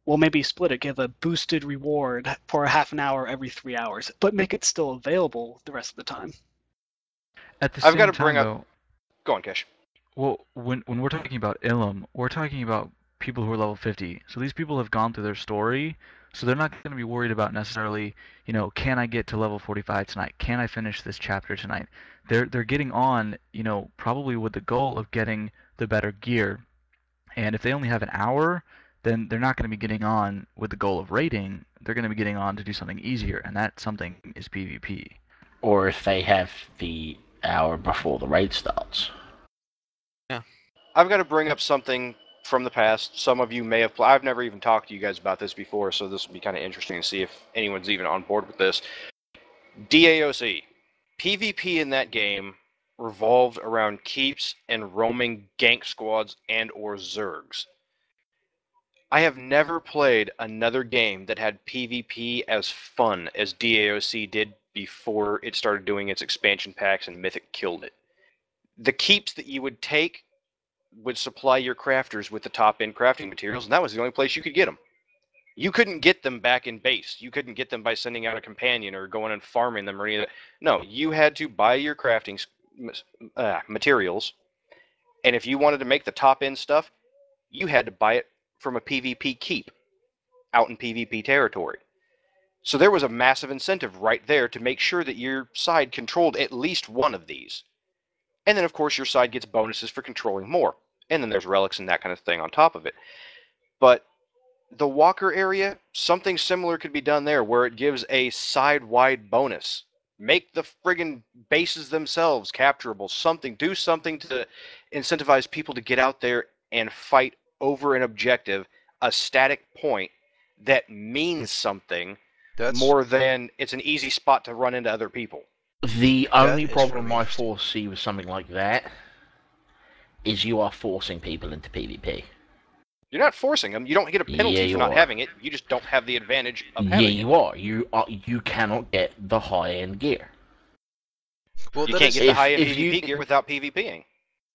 Well, maybe split it, give a boosted reward for a half an hour every 3 hours, but make it still available the rest of the time. At the I've same gotta time, bring up- though, Go on, Cash. well, when we're talking about Ilum, we're talking about people who are level 50. So these people have gone through their story, so they're not going to be worried about necessarily, can I get to level 45 tonight? Can I finish this chapter tonight? They're getting on, probably with the goal of getting the better gear. And if they only have an hour, then they're not going to be getting on with the goal of raiding. They're going to be getting on to do something easier, and that something is PvP. Or if they have the hour before the raid starts. I've got to bring up something from the past. Some of you may have I've never even talked to you guys about this before, so this will be kind of interesting to see if anyone's even on board with this. DAOC. PvP in that game revolved around keeps and roaming gank squads and or zergs. I have never played another game that had PvP as fun as DAOC did before it started doing its expansion packs and Mythic killed it. the keeps that you would take would supply your crafters with the top-end crafting materials, and that was the only place you could get them. You couldn't get them back in base. You couldn't get them by sending out a companion or going and farming them or any of that. No, you had to buy your crafting materials, and if you wanted to make the top-end stuff, you had to buy it from a PvP keep out in PvP territory. So there was a massive incentive right there to make sure that your side controlled at least one of these. And then, of course, your side gets bonuses for controlling more. And then there's relics and that kind of thing on top of it. But the walker area, something similar could be done there where it gives a side-wide bonus. Make the friggin' bases themselves capturable. Do something to incentivize people to get out there and fight over an objective, a static point that means something more than it's an easy spot to run into other people. The only problem I foresee with something like that is you are forcing people into PvP. You're not forcing them. You don't get a penalty for not having it. You just don't have the advantage of having it. Yeah, you are. You cannot get the high-end gear. Well, you can't get the high-end PvP gear without PvPing.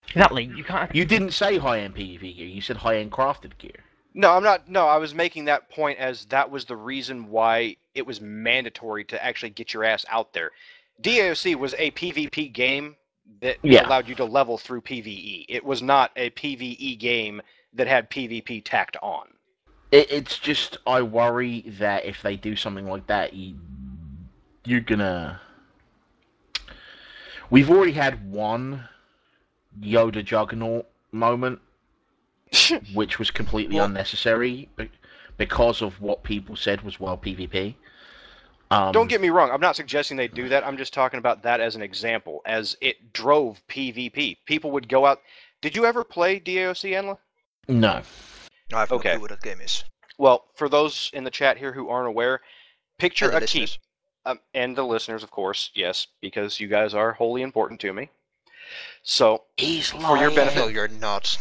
Exactly. You can't. You didn't say high-end PvP gear. You said high-end crafted gear. No, I'm not. No, I was making that point as that was the reason why it was mandatory to actually get your ass out there. DAOC was a PvP game that allowed you to level through PvE. It was not a PvE game that had PvP tacked on. It's just, I worry that if they do something like that, you're gonna... We've already had one Yoda Juggernaut moment, which was completely unnecessary because of what people said was PvP. Don't get me wrong, I'm not suggesting they do that. I'm just talking about that as an example, as it drove PvP. People would go out... Did you ever play DAOC, Enla? No. I have no clue what that game is. Well, for those in the chat here who aren't aware, picture a keep. And the listeners, of course, yes, because you guys are wholly important to me. So, for your benefit... No, you're not.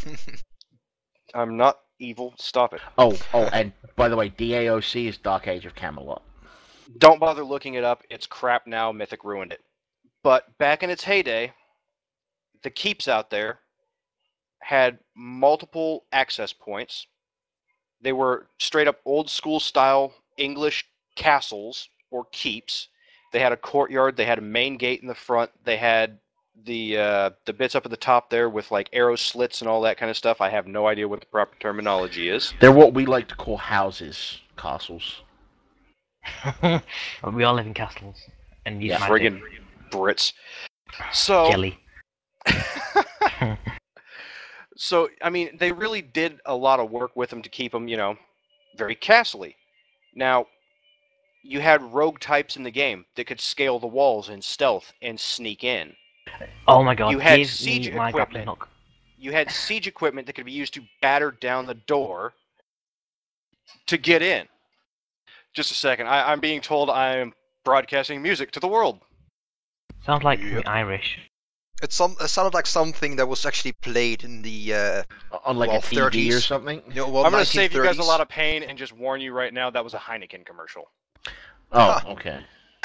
I'm not evil. Stop it. Oh, and by the way, DAOC is Dark Age of Camelot. Don't bother looking it up. It's crap now. Mythic ruined it. But back in its heyday, the keeps out there had multiple access points. They were straight up old school style English castles or keeps. They had a courtyard. They had a main gate in the front. They had the bits up at the top there with like arrow slits and all that kind of stuff. I have no idea what the proper terminology is. They're what we like to call houses, castles. We all live in castles and use magic. Friggin' Brits. So jelly. So I mean, they really did a lot of work with them to keep them, very castle-y. Now, you had rogue types in the game that could scale the walls in stealth and sneak in. Oh my god! You had siege equipment. You had siege equipment that could be used to batter down the door to get in. Just a second. I'm being told I am broadcasting music to the world. Sounds like Irish. It sounded like something that was actually played in the on like a TV 30s or something. I'm going to save you guys a lot of pain and just warn you right now that was a Heineken commercial. Oh, okay.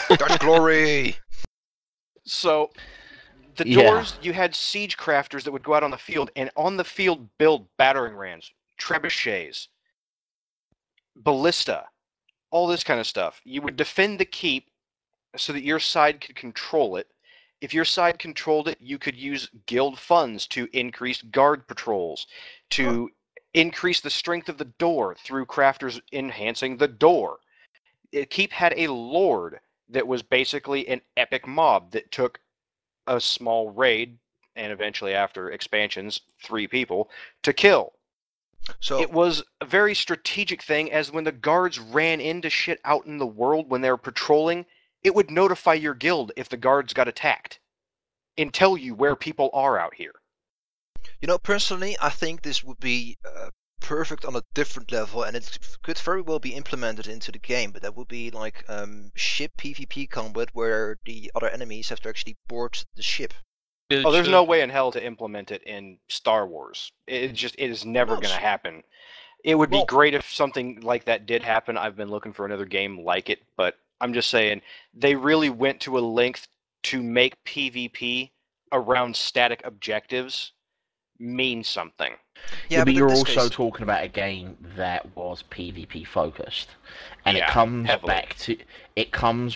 Dark glory. So the doors, you had siege crafters that would go out on the field and on the field build battering rams, trebuchets, ballista, all this kind of stuff. You would defend the keep so that your side could control it. If your side controlled it, you could use guild funds to increase guard patrols, to increase the strength of the door through crafters enhancing the door. Keep had a lord that was basically an epic mob that took a small raid, and eventually after expansions, 3 people, to kill. So it was a very strategic thing, as when the guards ran into shit out in the world when they were patrolling, it would notify your guild if the guards got attacked and tell you where people are out here. Personally, I think this would be perfect on a different level, and it could very well be implemented into the game, but that would be like ship PvP combat where the other enemies have to actually board the ship. Oh, there's no way in hell to implement it in Star Wars. It is never going to happen. It would be great if something like that did happen. I've been looking for another game like it, but I'm just saying, they really went to a length to make PvP around static objectives means something. Yeah, but in you're this also case, talking about a game that was PvP focused, and Yeah, it comes heavily.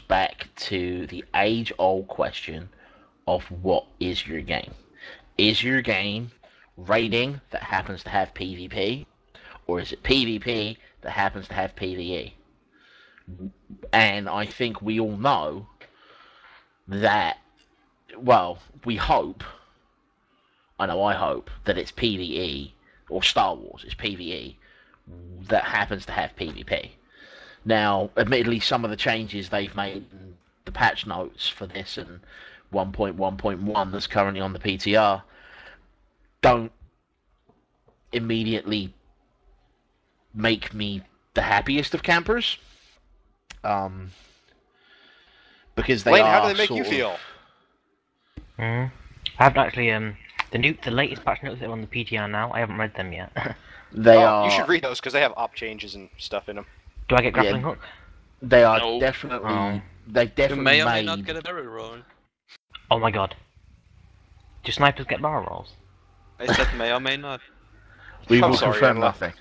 back to the age-old question of what is your game? Is your game raiding that happens to have PvP, or is it PvP that happens to have PvE? And I think we all know that. Well, we hope. I know I hope that it's PvE, or Star Wars is PvE, that happens to have PvP. Now, admittedly, some of the changes they've made in the patch notes for this and 1.1.1 that's currently on the PTR don't immediately make me the happiest of campers. Because they Blaine, are how do they make you sort of- feel? I haven't actually the latest patch notes that are on the PTR now. I haven't read them yet. They Oh, are. you should read those because they have op changes and stuff in them. Do I get grappling hook? They are No. definitely. Oh. They've You definitely may or made. may not get a barrel roll. Oh my god. Do snipers get barrel rolls? I said may or may not. We I'm will sorry, confirm Emma. nothing.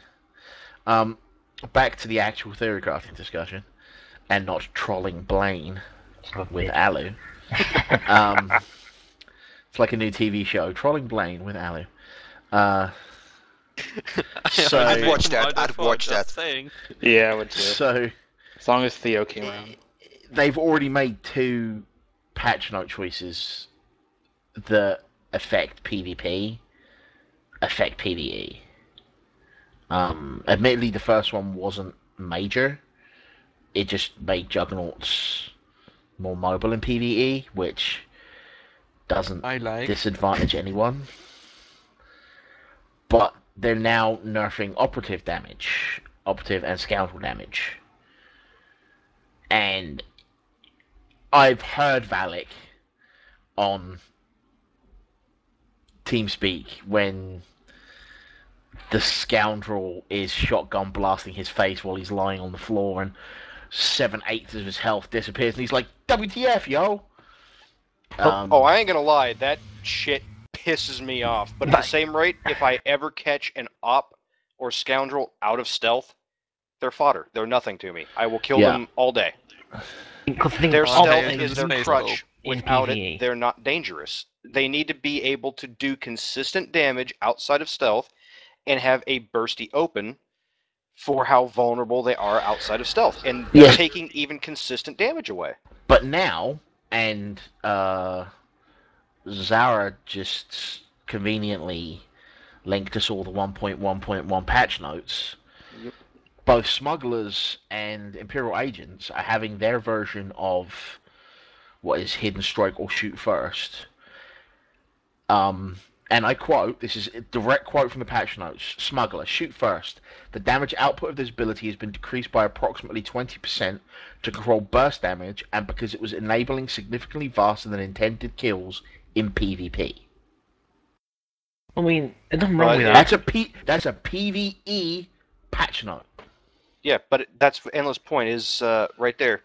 Back to the actual theory crafting discussion, and not trolling Blaine with Alu. It's like a new TV show, trolling Blaine with Alu. So- I'd watch From that, all I'd before, watch just that. saying. Yeah, I would too. So As long as Theo came around. they've already made 2 patch note choices that affect PvP, affect PvE. Admittedly, the first one wasn't major. It just made Juggernauts more mobile in PvE, which doesn't I like. disadvantage anyone. But they're now nerfing operative and scoundrel damage. And I've heard Valak on TeamSpeak when the scoundrel is shotgun blasting his face while he's lying on the floor and 7/8 of his health disappears and he's like, WTF, yo! Oh, I ain't gonna lie, that shit pisses me off. But at the same rate, if I ever catch an op or scoundrel out of stealth, they're fodder. They're nothing to me. I will kill Yeah. them all day. Because the thing Their is, stealth stealth is is their space crutch. probe in Without PvE. it, they're not dangerous. They need to be able to do consistent damage outside of stealth and have a bursty open for how vulnerable they are outside of stealth. And they're Yeah. taking even consistent damage away. But now, and Zara just conveniently linked us all the 1.1.1 patch notes. Yep. Both smugglers and Imperial agents are having their version of what is hidden strike or shoot first. And I quote, this is a direct quote from the patch notes, Smuggler, shoot first. The damage output of this ability has been decreased by approximately 20% to control burst damage, and because it was enabling significantly faster than intended kills in PvP. I mean, there's nothing Well, wrong with yeah. that. That's a PvE patch note. Yeah, but that's Endless Point is right there.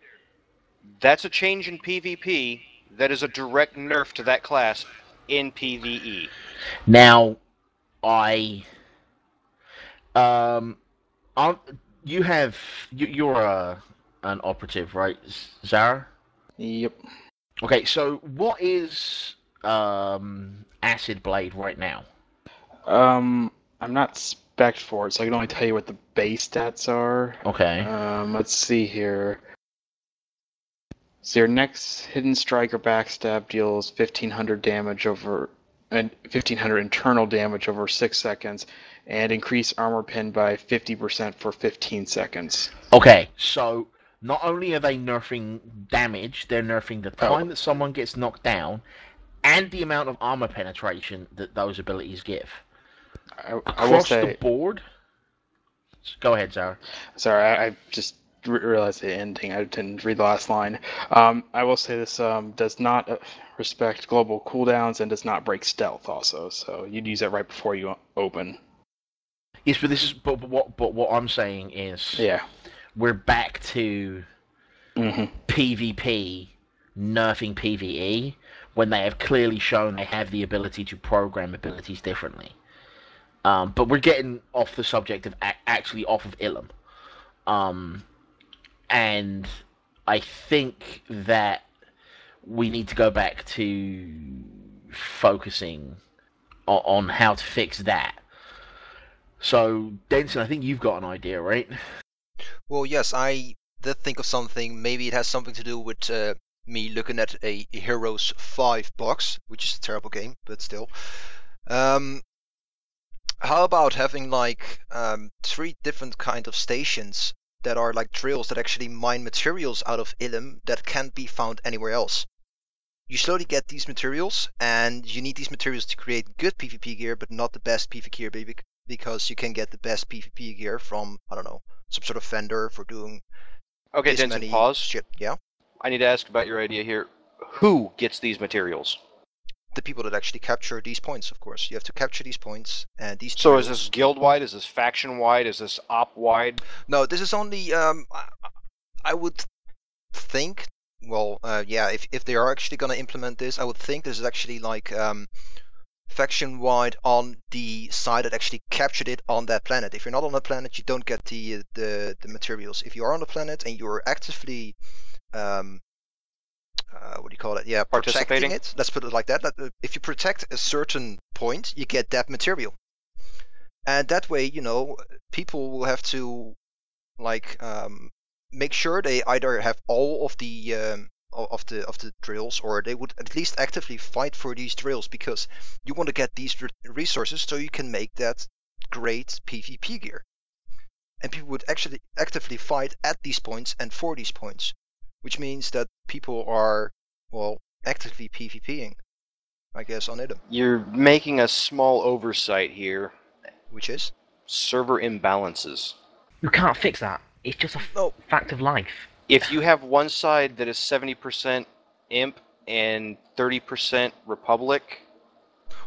That's a change in PvP that is a direct nerf to that class in PvE. Now, you're an operative, right, Zara? Yep. Okay, so what is Acid Blade right now? I'm not spec'd for it, so I can only tell you what the base stats are. Okay. Let's see here. So your next hidden strike or backstab deals 1,500 damage over, and 1,500 internal damage over 6 seconds, and increase armor pin by 50% for 15 seconds. Okay, so not only are they nerfing damage, they're nerfing the time that someone gets knocked down, and the amount of armor penetration that those abilities give. I will Across say, the board. Go ahead, Zara. sorry, I just realized the ending. I didn't read the last line. I will say this does not respect global cooldowns and does not break stealth also. So you'd use it right before you open. Yes, but what I'm saying is, Yeah. we're back to Mm-hmm. PvP nerfing PvE, when they have clearly shown they have the ability to program abilities differently. But we're getting off the subject of actually off of Ilum. And I think that we need to go back to focusing on how to fix that. So, Denson, I think you've got an idea, right? Well, yes, I did think of something. Maybe it has something to do with me looking at a Heroes 5 box, which is a terrible game, but still. How about having like 3 different kind of stations that are like drills that actually mine materials out of Ilum that can't be found anywhere else? You slowly get these materials, and you need these materials to create good PvP gear, but not the best PvP gear, because you can get the best PvP gear from, I don't know, some sort of vendor for doing Okay, this Denson, many pause. shit. Yeah, I need to ask about your idea here. Who gets these materials? the people that actually capture these points, of course. You have to capture these points, and these So is drills- this guild-wide? Is this faction-wide? Is this op-wide? No, this is only I would think. Well, yeah, if they are actually going to implement this, I would think this is actually like faction wide on the side that actually captured it on that planet. If you're not on the planet, you don't get the materials. If you are on the planet and you're actively what do you call it? Yeah, Participating? protecting it. Let's put it like that. If you protect a certain point, you get that material, and that way, you know, people will have to like make sure they either have all of the drills, or they would at least actively fight for these drills, because you want to get these resources so you can make that great PvP gear. And people would actually actively fight at these points and for these points, which means that people are, well, actively PvPing, I guess, on Ilum. You're making a small oversight here. Which is? Server imbalances. You can't fix that. It's just a No. fact of life. If you have one side that is 70% imp and 30% republic,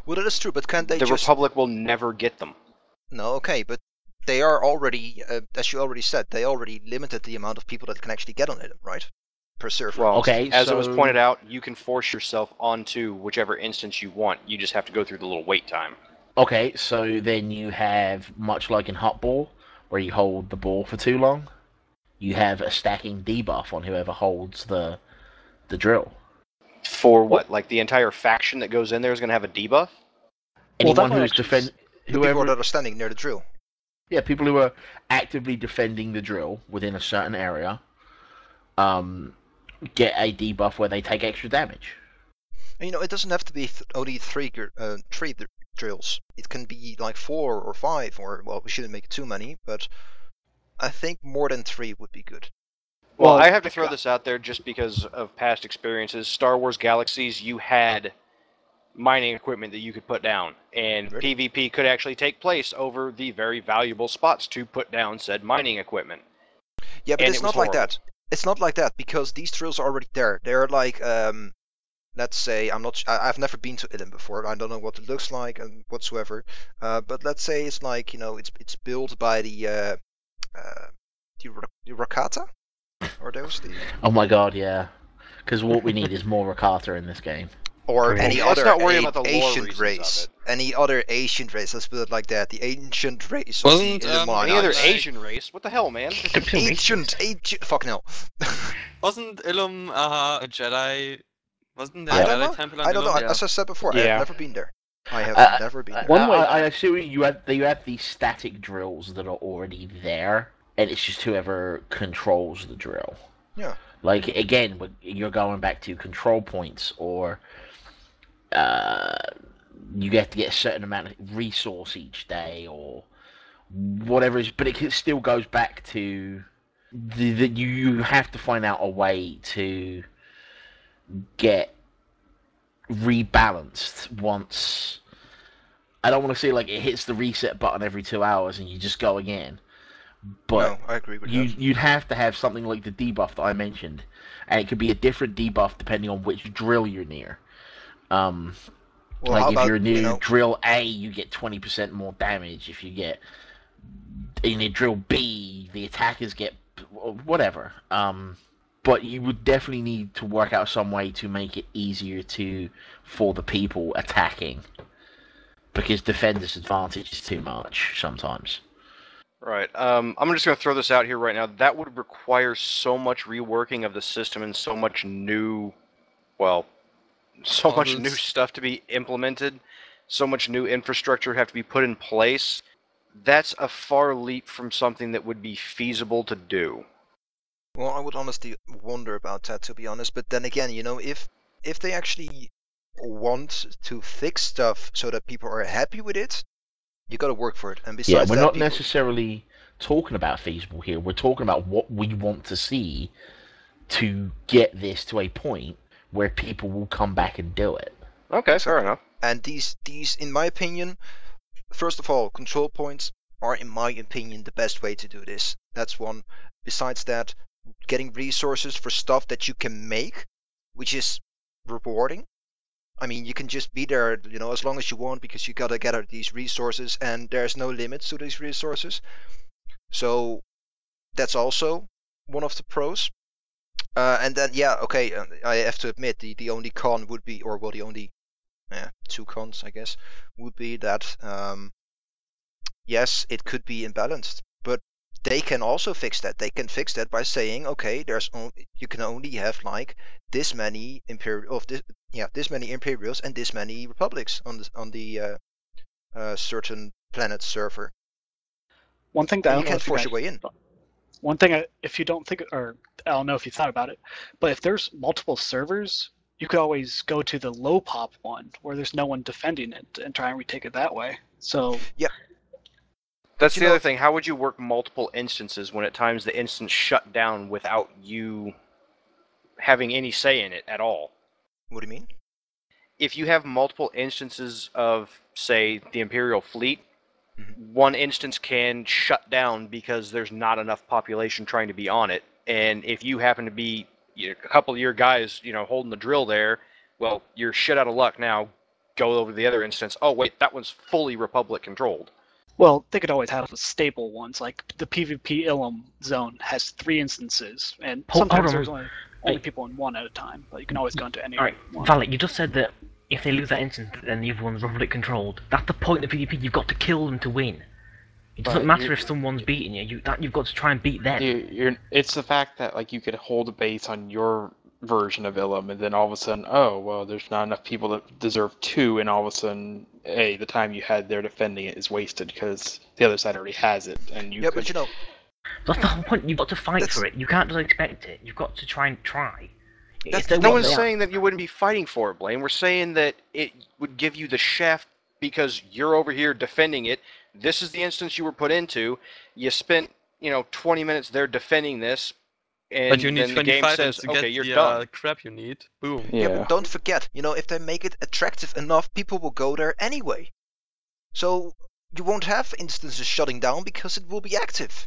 Well, that is true, but can't they the just... republic will never get them. No, okay, but they are already, as you already said, they already limited the amount of people that can actually get on it, right? Per server. Well, Okay, as it was so- pointed out, you can force yourself onto whichever instance you want. You just have to go through the little wait time. Okay, so then you have, much like in Hot Ball, where you hold the ball for too long, you have a stacking debuff on whoever holds the drill. For what? Like the entire faction that goes in there is going to have a debuff? Well, that Anyone might who's actually The people that are standing near the drill. Yeah, people who are actively defending the drill within a certain area, get a debuff where they take extra damage. And, you know, it doesn't have to be only three drills. It can be like 4 or 5, or, well, we shouldn't make too many, but I think more than 3 would be good. Well, Well, I have to throw this out there just because of past experiences. Star Wars Galaxies, you had mining equipment that you could put down, and Really? PvP could actually take place over the very valuable spots to put down said mining equipment. Yeah, but And it's it was not like horrible. that. It's not like that, because these drills are already there. They're like, let's say, I've never been to Ilum before. I don't know what it looks like and whatsoever. But let's say it's like, you know, it's built by the Rakata? Or those the... Oh my god, yeah. Because what we need is more Rakata in this game. Or Great. any Let's other not worry about the lore ancient reasons race. of Any other ancient race, let's put it like that. The ancient race of Wasn't, the Illuminati. Any other Nice. Asian race? What the hell, man? Ancient, fucking hell. Wasn't Ilum a Jedi? Wasn't there I a don't Jedi know. temple on I don't know. Ilum? Yeah. As I said before, I Yeah. have never been there. I have never been there. One way I assume you have these static drills that are already there, and it's just whoever controls the drill. Yeah. Like again, you're going back to control points, or you have to get a certain amount of resource each day, or whatever it is. But it still goes back to that you have to find out a way to get rebalanced once. I don't want to say like it hits the reset button every 2 hours and you just go again. But No, I agree with that. you'd have to have something like the debuff that I mentioned, and it could be a different debuff depending on which drill you're near. Well, Like how if about, you're near you know, drill A, you get 20% more damage. If you get in a drill B, the attackers get whatever. But you would definitely need to work out some way to make it easier for the people attacking, because defenders' advantage is too much sometimes. Right. I'm just going to throw this out here right now. That would require so much reworking of the system and so much new, so much new stuff to be implemented, so much new infrastructure have to be put in place. That's a far leap from something that would be feasible to do. Well, I would honestly wonder about that, to be honest. But then again, if they actually want to fix stuff so that people are happy with it, you got to work for it. And besides, we're not necessarily talking about feasible here. We're talking about what we want to see to get this to a point where people will come back and do it. Okay, fair enough. And these, in my opinion, first of all, control points are, in my opinion, the best way to do this. That's one. Besides that, getting resources for stuff that you can make, which is rewarding. I mean, you can just be there, as long as you want, because you gotta gather these resources, and there's no limits to these resources. So that's also one of the pros. And then, I have to admit, the only con would be, the only two cons, I guess, would be that yes, it could be imbalanced, but they can also fix that. They can fix that by saying, okay, you can only have like this many this many imperials and this many republics on the certain planet server. One thing that you can't force your way in. One thing, if you don't think, or I don't know if you thought about it, but if there's multiple servers, you could always go to the low pop one where there's no one defending it and try and retake it that way. So yeah. That's the other thing. How would you work multiple instances when at times the instance shut down without you having any say in it at all? What do you mean? If you have multiple instances of, say, the Imperial fleet, one instance can shut down because there's not enough population trying to be on it. And if you happen to be a couple of your guys, holding the drill there, well, you're shit out of luck now. Go over to the other instance. Oh, wait, that one's fully Republic controlled. Well, they could always have stable ones, like the PvP Ilum zone has 3 instances, and sometimes there's only people in one at a time, but you can always go into any one. Valak, you just said that if they lose that instance, then the other one's Republic controlled. That's the point of PvP. You've got to kill them to win. It doesn't matter if someone's beating you. You've got to try and beat them. It's the fact that you could hold a base on your version of Ilum, and then all of a sudden, there's not enough people that deserve 2, and all of a sudden, the time you had there defending it is wasted because the other side already has it, and you. Yeah, but that's the whole point. You've got to fight for it. You can't just expect it. You've got to try and try. No one's saying that you wouldn't be fighting for it, Blaine. We're saying that it would give you the shaft because you're over here defending it. This is the instance you were put into. You spent, 20 minutes there defending this, and but you need then the game 25 says, to okay, get you're the done. crap you need. Boom. Yeah, but don't forget, if they make it attractive enough, people will go there anyway. So you won't have instances shutting down because it will be active.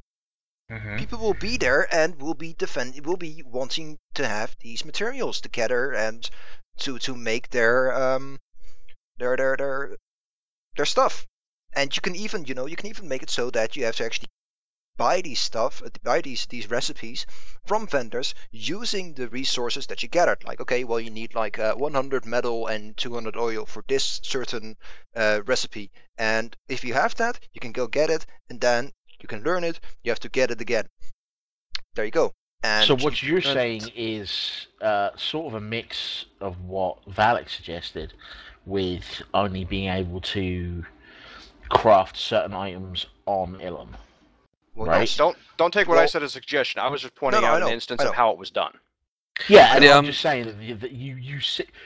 People will be there and will be wanting to have these materials together and to make their stuff. And you can even make it so that you have to actually buy these recipes from vendors using the resources that you gathered. Like, okay, well, you need 100 metal and 200 oil for this certain recipe, and if you have that, you can go get it, and then you can learn it. You have to get it again. There you go. And so what you're saying is sort of a mix of what Valak suggested, with only being able to craft certain items on Ilum. Well, right? Don't take what I said as a suggestion. I was just pointing out an instance of how it was done. Yeah, and I'm just saying that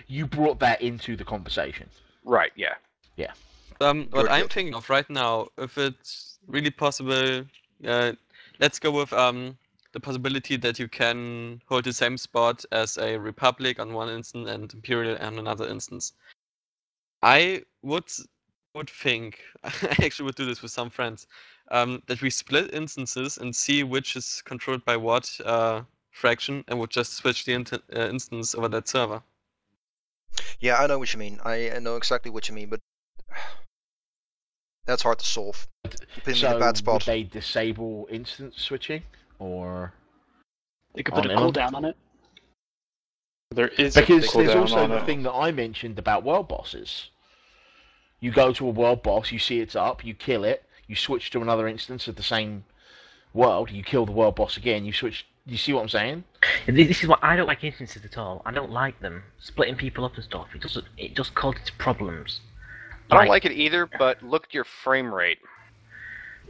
you brought that into the conversation. Right. Yeah. Yeah. What I'm thinking of right now, if it's really possible, let's go with the possibility that you can hold the same spot as a Republic on one instance and Imperial on another instance. I would think, I actually would do this with some friends, that we split instances and see which is controlled by what fraction, and would just switch the instance over that server. Yeah, I know what you mean. I know exactly what you mean, but that's hard to solve. You put me in a bad spot. Would they disable instance switching, or? They could put On a Ilum? cooldown on it. There is Because a there's cooldown also on the it. thing that I mentioned about world bosses. You go to a world boss, you see it's up, you kill it, you switch to another instance of the same world, you kill the world boss again, you switch. You see what I'm saying? This is what I don't like instances at all. I don't like them splitting people up and stuff. It just causes problems. I don't like it either, but look at your frame rate.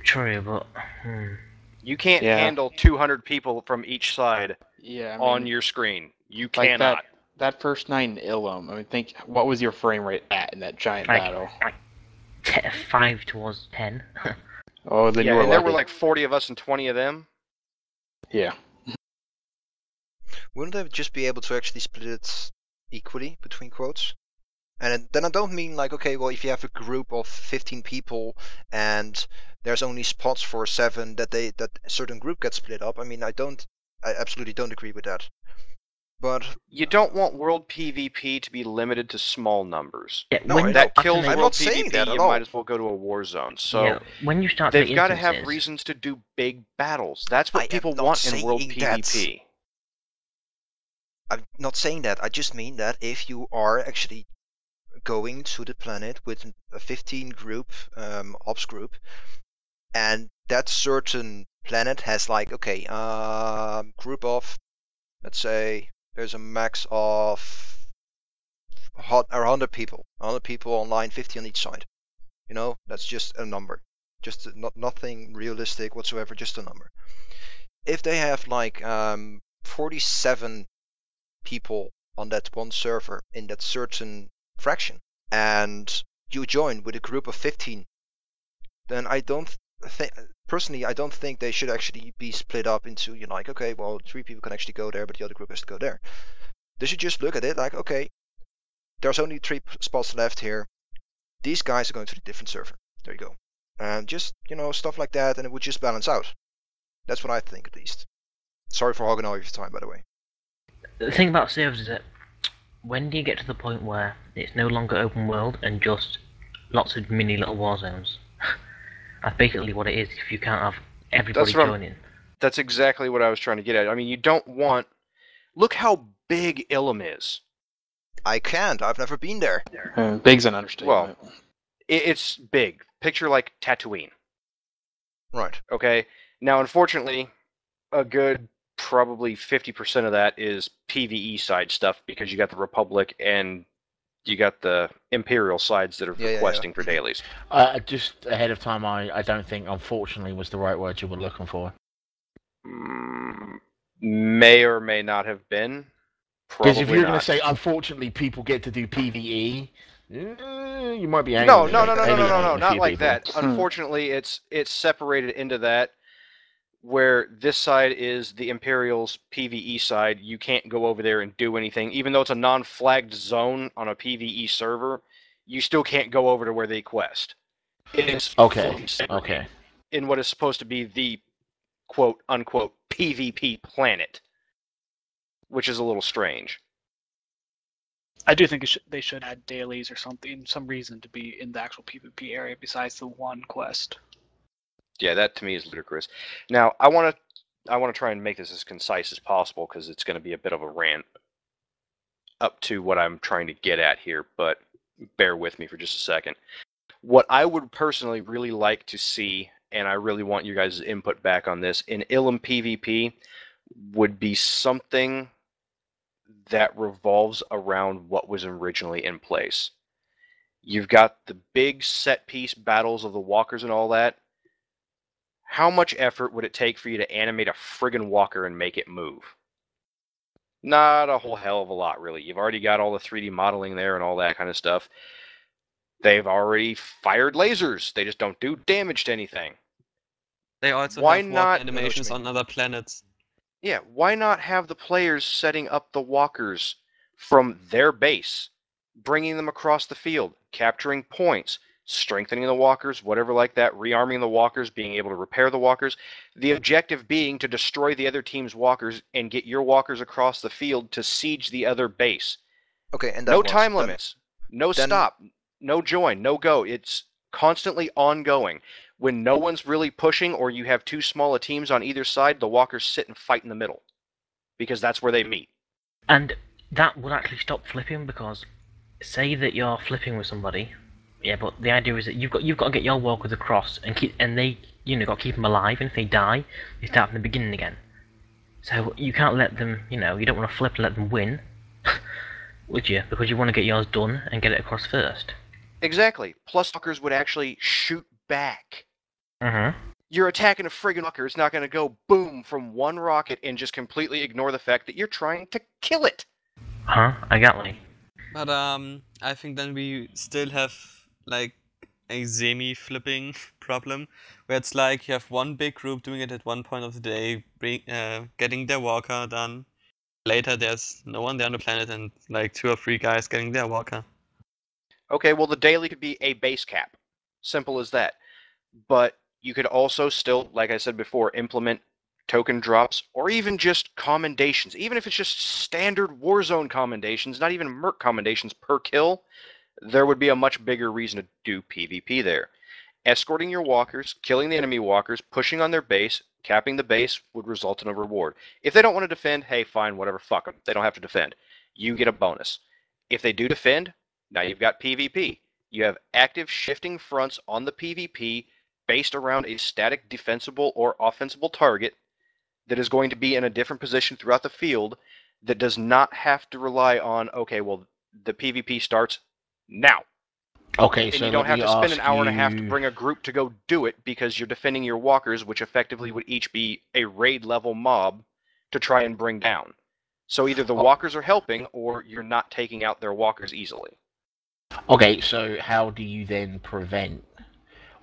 True, but You can't Yeah. handle 200 people from each side Yeah, I on mean, your screen. You like cannot. that first night in Ilum. I mean, think what was your frame rate at in that giant battle? like 5 towards 10. Oh, then Yeah, you were and there lucky. were like 40 of us and 20 of them. Yeah. Wouldn't they just be able to actually split it equally between quotes? And then I don't mean like, okay, well, if you have a group of 15 people and there's only spots for 7, that a certain group gets split up. I mean, I absolutely don't agree with that. But You don't want world PvP to be limited to small numbers. Yeah, No, when I you know. That kills I'm world not saying PvP. that at You all. might as well go to a war zone. So yeah, when you start to they've make got to have instances- reasons to do big battles. That's I what am people not want in world saying that. PvP. I'm not saying that. I just mean that if you are actually going to the planet with a 15 group, ops group, and that certain planet has like, okay, group of, let's say, there's a max of 100 people. 100 people online, 50 on each side. You know, that's just a number. Just nothing realistic whatsoever, just a number. If they have like 47 people on that one server in that certain fraction, and you join with a group of 15, then I don't think, personally, I don't think they should actually be split up into, you know, like, okay, well, 3 people can actually go there, but the other group has to go there. They should just look at it like, okay, there's only 3 spots left here. These guys are going to the different server. There you go. And just, you know, stuff like that, and it would just balance out. That's what I think, at least. Sorry for hogging all your time, by the way. The thing about servers is that when do you get to the point where it's no longer open world and just lots of mini little war zones? That's basically what it is if you can't have everybody That's what joining. That's exactly what I was trying to get at. I mean, you don't want... Look how big Ilum is. I can't. I've never been there. Big's an understatement. Well, it's big. Picture like Tatooine. Right. Okay? Now, unfortunately, a good probably 50% of that is PvE side stuff because you got the Republic and you got the Imperial sides that are requesting for dailies. Just ahead of time, I don't think, unfortunately, was the right word you were looking for. May or may not have been. Because if you're Probably going not. to say, unfortunately, people get to do PvE, you might be angry. No, with not a few like people. that. Unfortunately, it's separated into that, where this side is the Imperial's PvE side. You can't go over there and do anything. Even though it's a non-flagged zone on a PvE server, you still can't go over to where they quest. It's Okay. in what is supposed to be the quote-unquote PvP planet, which is a little strange. I do think they should add dailies or something, some reason to be in the actual PvP area besides the one quest. Yeah, that to me is ludicrous. Now, I want to try and make this as concise as possible because it's going to be a bit of a rant up to what I'm trying to get at here, but bear with me for just a second. What I would personally really like to see, and I really want you guys' input back on this, in Ilum PvP would be something that revolves around what was originally in place. You've got the big set-piece battles of the walkers and all that. How much effort would it take for you to animate a friggin' walker and make it move? Not a whole hell of a lot, really. You've already got all the 3D modeling there and all that kind of stuff. They've already fired lasers. They just don't do damage to anything. They also Why have not- walk animations on other planets. Yeah, why not have the players setting up the walkers from their base, bringing them across the field, capturing points, strengthening the walkers, whatever like that, rearming the walkers, being able to repair the walkers. The objective being to destroy the other team's walkers and get your walkers across the field to siege the other base. Okay, and No time limits, no stop, no join, no go. It's constantly ongoing. When no one's really pushing or you have too small a teams on either side, the walkers sit and fight in the middle. because that's where they meet. And that would actually stop flipping, because say that you're flipping with somebody, yeah, but the idea is that you've got to get your walkers across and they got to keep them alive, and if they die, they start from the beginning again. So you can't let them, you don't want to flip and let them win, would you? Because you want to get yours done and get it across first. Exactly. Plus, walkers would actually shoot back. You're attacking a friggin' walker. It's not going to go boom from one rocket and just completely ignore the fact that you're trying to kill it. Exactly. But I think then we still have like a semi-flipping problem, where it's like you have one big group doing it at one point of the day, getting their walker done. Later there's no one there on the planet and like 2 or 3 guys getting their walker. Okay, well the daily could be a base cap. Simple as that. But you could also still, like I said before, implement token drops, or even just commendations. Even if it's just standard Warzone commendations, not even Merc commendations per kill, there would be a much bigger reason to do PvP there. Escorting your walkers, killing the enemy walkers, pushing on their base, capping the base would result in a reward. If they don't want to defend, hey, fine, whatever, fuck them. They don't have to defend. You get a bonus. If they do defend, now you've got PvP. You have active shifting fronts on the PvP based around a static defensible or offensible target that is going to be in a different position throughout the field, that does not have to rely on, okay, well, the PvP starts now. Okay, and so you don't have to spend an hour and a half to you- bring a group to go do it, because you're defending your walkers, which effectively would each be a raid level mob to try and bring down. So either the walkers are helping, or you're not taking out their walkers easily. Okay, so how do you then prevent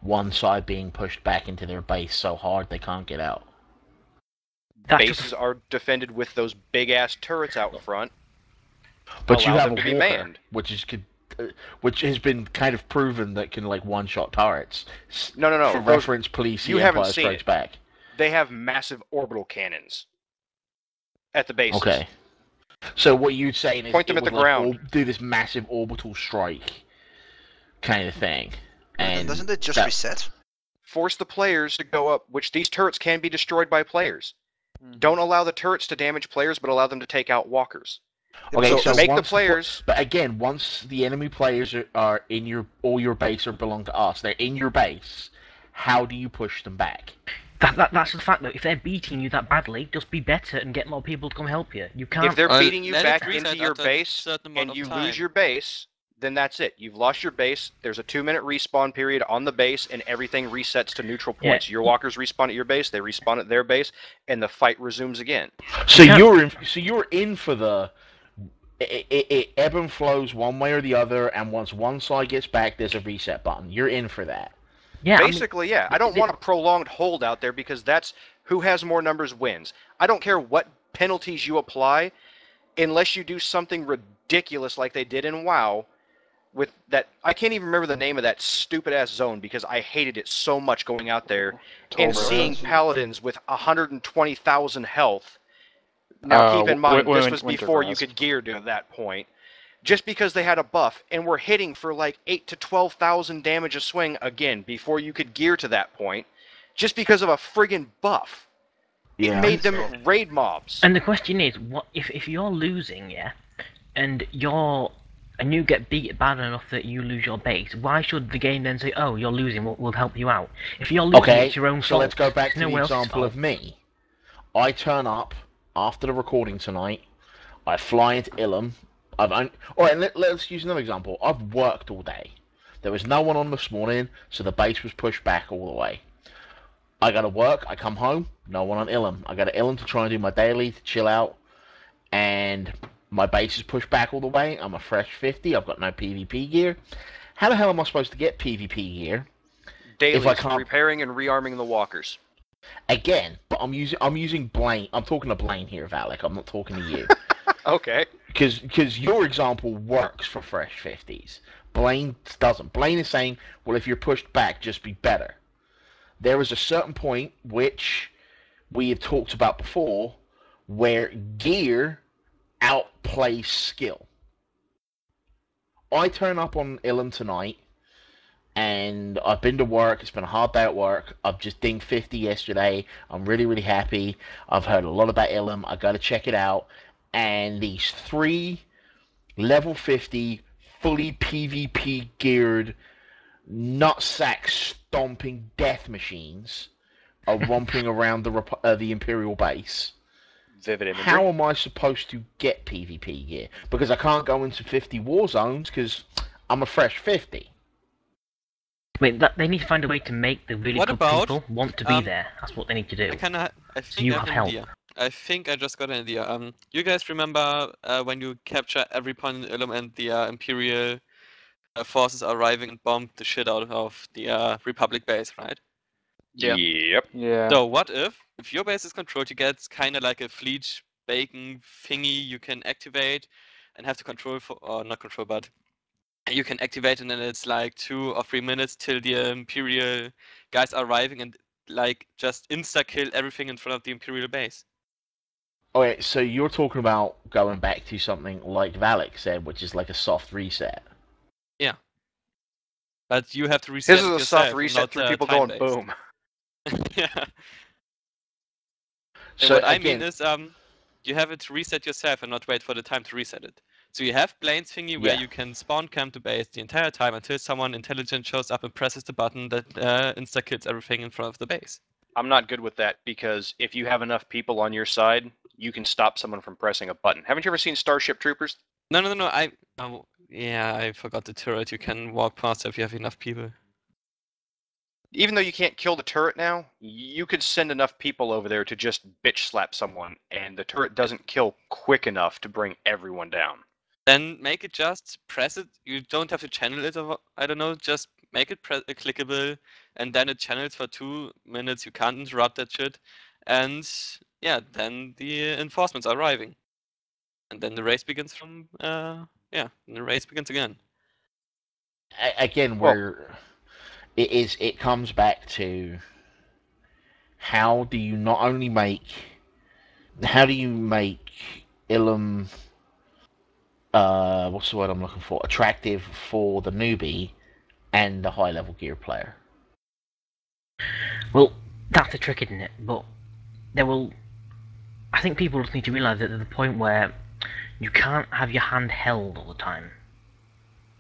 one side being pushed back into their base so hard they can't get out? Bases are defended with those big-ass turrets out front. But you Allow have them to a be walker, manned. which has been kind of proven that can like one-shot turrets. No. For reference, please see you haven't Empire seen Strikes it. Back. They have massive orbital cannons at the bases. Okay. So what you'd say is Point them it at the would, like, ground. do this massive orbital strike kind of thing. And doesn't it just that- reset? Force the players to go up, which these turrets can be destroyed by players. Don't allow the turrets to damage players, but allow them to take out walkers. Okay, so make the once players... But again, once the enemy players are in your base or belong to us, they're in your base, how do you push them back? That's the fact, though. If they're beating you that badly, just be better and get more people to come help you. You can't... If they're beating you let it back reset into your after a base, certain amount and of you time. lose your base, then that's it. You've lost your base, there's a 2-minute respawn period on the base, and everything resets to neutral points. Yeah. Your walkers respawn at your base, they respawn at their base, and the fight resumes again. So you're in for the... It ebb and flows one way or the other, and once one side gets back, there's a reset button. You're in for that. Yeah, Basically, yeah. I don't want a prolonged hold out there, because that's who has more numbers wins. I don't care what penalties you apply, unless you do something ridiculous like they did in WoW with that. I can't even remember the name of that stupid ass zone, because I hated it so much going out there and seeing paladins with 120,000 health. Now keep in mind, this was before you could gear to that point. Just because they had a buff and were hitting for like 8 to 12,000 damage a swing again before you could gear to that point, just because of a friggin' buff. It made them raid mobs. And the question is, what if you're losing, yeah, and you get beat bad enough that you lose your base? Why should the game then say, "Oh, you're losing, we'll help you out"? If you're losing, it's your own fault. So let's go back It's to no the one else's example fault. of me. I turn up after the recording tonight. I fly into Ilum. Let's use another example. I've worked all day. There was no one on this morning, so the base was pushed back all the way. I go to work, I come home, no one on Ilum. I go to Ilum to try and do my daily, to chill out, and my base is pushed back all the way. I'm a fresh 50, I've got no PvP gear. How the hell am I supposed to get PvP gear? Dailies, if I can't... repairing and rearming the walkers. Again, but I'm using Blaine. I'm talking to Blaine here, Valak. I'm not talking to you. Okay. Because your example works for fresh 50s. Blaine doesn't. Blaine is saying, well, if you're pushed back, just be better. There is a certain point, which we have talked about before, where gear outplays skill. I turn up on Ilum tonight. and I've been to work. It's been a hard day at work. I've just dinged 50 yesterday. I'm really, really happy. I've heard a lot about Ilum. I got to check it out. And these 3 level 50, fully PvP geared, nutsack stomping death machines are romping around the Imperial base. Vivid imagery. How am I supposed to get PvP gear? Because I can't go into 50 war zones because I'm a fresh 50. Wait, they need to find a way to make the really What good about, people want to be there. That's what they need to do. I So think you I have have an help. idea. I think I just got an idea. You guys remember when you capture every point in Ilum and the Imperial forces arriving and bombed the shit out of the Republic base, right? Yeah. Yep. Yeah. So what if your base is controlled, you get kind of like a fleet bacon thingy you can activate and have to control for, or not control, but you can activate, and then it's like 2 or 3 minutes till the Imperial guys are arriving and like just insta kill everything in front of the Imperial base. Okay, so you're talking about going back to something like Valak said, which is like a soft reset. Yeah. But you have to reset This is a yourself, soft reset not through people time-based. going boom. Yeah. And So what I again, mean is, you have it to reset yourself and not wait for the time to reset it. So you have Blaine's thingy where Yeah. you can spawn camp the base the entire time until someone intelligent shows up and presses the button that insta-kills everything in front of the base. I'm not good with that because if you have enough people on your side, you can stop someone from pressing a button. Haven't you ever seen Starship Troopers? No. Yeah, I forgot the turret. You can walk past if you have enough people. Even though you can't kill the turret now, you could send enough people over there to just bitch slap someone, and the turret doesn't kill quick enough to bring everyone down. Then make it just press it. You don't have to channel it, or I don't know. Just make it clickable, and then it channels for 2 minutes. You can't interrupt that shit, and yeah, then the enforcements are arriving, and then the race begins from the race begins again. again, it comes back to how do you make Ilum what's the word I'm looking for? Attractive for the newbie and the high level gear player. Well, that's the trick, isn't it? But I think people just need to realise that there's a point where you can't have your hand held all the time.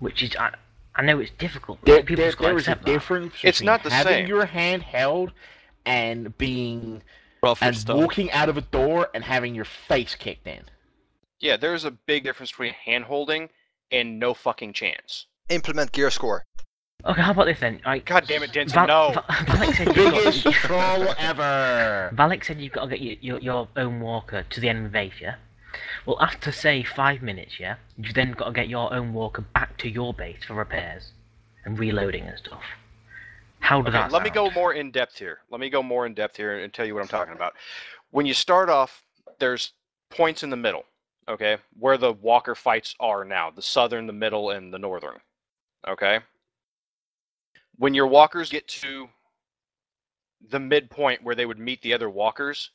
Which is, I know it's difficult, but people just got to accept that. There is a difference It's between not the having same. your hand held and being Crawford style. walking out of a door and having your face kicked in. Yeah, there's a big difference between hand holding and no fucking chance. Implement gear score. Okay, how about this then? God damn it, Denson, no! Valak said Biggest troll ever. Valak said you've got to get your own walker to the enemy base, yeah? Well, after, say, 5 minutes, yeah? You've then got to get your own walker back to your base for repairs and reloading and stuff. How does that sound? Let me go more in depth here. And tell you what I'm talking about. When you start off, there's points in the middle, okay? Where the walker fights are now. The southern, the middle, and the northern. Okay? When your walkers get to the midpoint where they would meet the other walkers,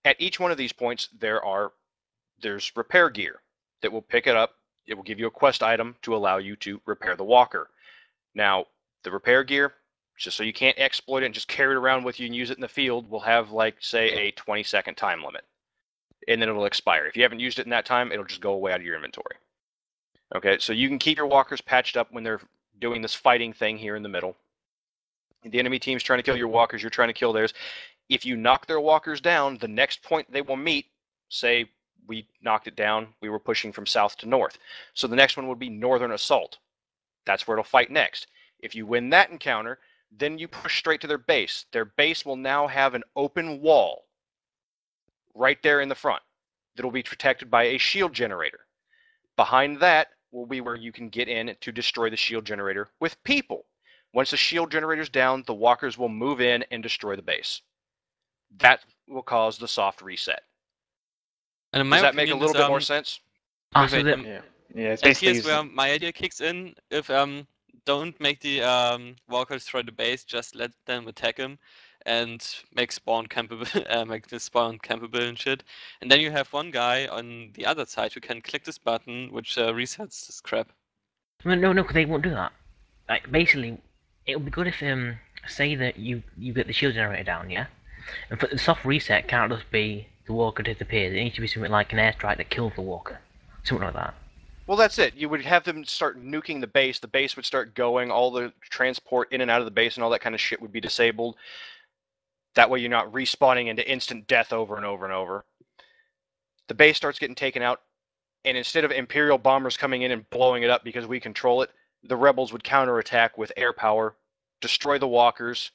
at each one of these points there's repair gear that will pick it up. It will give you a quest item to allow you to repair the walker. Now, the repair gear, just so you can't exploit it and just carry it around with you and use it in the field, will have, like, say, a 20-second time limit. And then it'll expire. If you haven't used it in that time, it'll just go away out of your inventory. Okay, so you can keep your walkers patched up when they're doing this fighting thing here in the middle. The enemy team's trying to kill your walkers, you're trying to kill theirs. If you knock their walkers down, the next point they will meet, say we knocked it down, we were pushing from south to north. So the next one would be Northern Assault. That's where it'll fight next. If you win that encounter, then you push straight to their base. Their base will now have an open wall right there in the front that will be protected by a shield generator. Behind that will be where you can get in to destroy the shield generator with people. Once the shield generator's down, the walkers will move in and destroy the base. That will cause the soft reset. And in my Does that make a opinion, little bit more sense? So wait, that, Yeah, it's and basically here's where my idea kicks in. If don't make the walkers destroy the base, just let them attack him and make spawn campable, make the spawn campable and shit. And then you have one guy on the other side who can click this button, which resets this crap. no, because they won't do that. Like, basically, it would be good if say that you get the shield generator down, yeah, and for the soft reset can't just be the walker disappears. It needs to be something like an airstrike that kills the walker, something like that. Well, that's it. You would have them start nuking the base. The base would start going. All the transport in and out of the base and all that kind of shit would be disabled. That way you're not respawning into instant death over and over and over. The base starts getting taken out, and instead of Imperial bombers coming in and blowing it up because we control it, the rebels would counterattack with air power, destroy the walkers.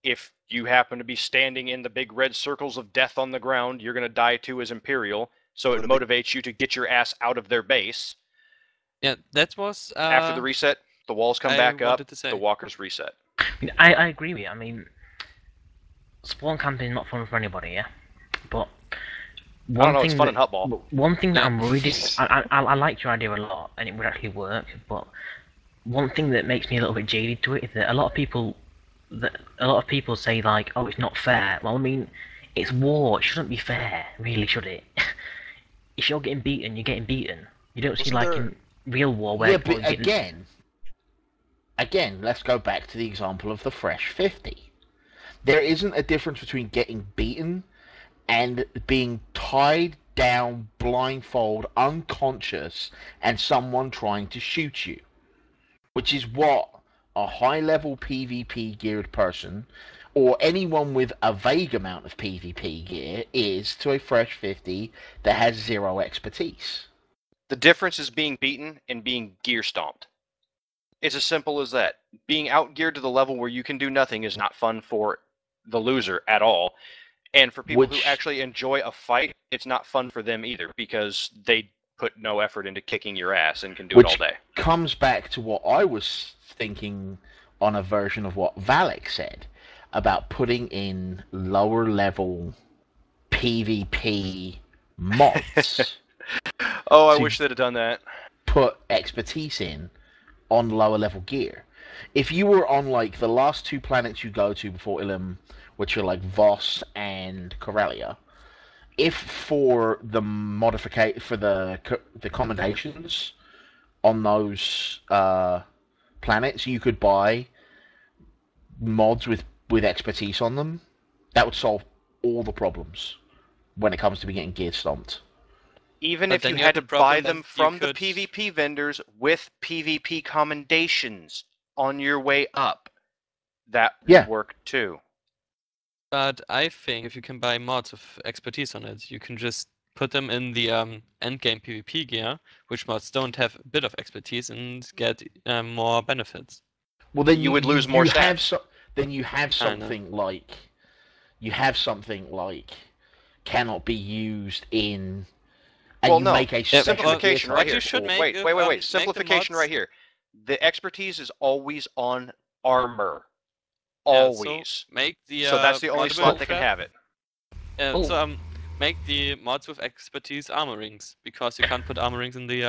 If you happen to be standing in the big red circles of death on the ground, you're going to die too as Imperial, so it motivates you to get your ass out of their base. Yeah, that was... After the reset, the walls come back up, wanted to say- the walkers reset. I agree with you. I mean, spawn camping is not fun for anybody, yeah. But I don't know, it's fun in Hutball. One thing that I'm really, I liked your idea a lot, and it would actually work. But one thing that makes me a little bit jaded to it is that a lot of people say like, oh, it's not fair. Well, I mean, it's war. It shouldn't be fair, really, should it? If you're getting beaten, you're getting beaten. You don't see like in real war where... Yeah, but again, let's go back to the example of the Fresh 50. There isn't a difference between getting beaten and being tied down, blindfold, unconscious, and someone trying to shoot you. Which is what a high-level PvP geared person, or anyone with a vague amount of PvP gear, is to a Fresh 50 that has zero expertise. The difference is being beaten and being gear stomped. It's as simple as that. Being outgeared to the level where you can do nothing is not fun for the loser at all. And for people who actually enjoy a fight, it's not fun for them either, because they put no effort into kicking your ass and can do it all day. Which comes back to what I was thinking on a version of what Valek said about putting in lower level PvP mods. Oh, I wish they'd have done that. Put expertise in on lower level gear. If you were on like the last two planets you go to before Ilum, which are like Voss and Corellia, if for the the commendations on those planets you could buy mods with expertise on them, that would solve all the problems when it comes to getting gear stomped. Even But if then you you had have to the buy problem them that from you the could- PvP vendors with PvP commendations on your way up, that would work too. But I think if you can buy mods with expertise on it, you can just put them in the endgame PvP gear, which mods don't have a bit of expertise, and get more benefits. Well, then You would lose more stats. Then you have something like cannot be used in. And Well, you no. make a special Simplification gear right What here. you should make Wait. is, make the Simplification mods- right here. The expertise is always on armor. Yeah, Always. so make the So that's the only moddable slot that can trap- have it. So make the mods with expertise armor rings, because you can't put armor rings in the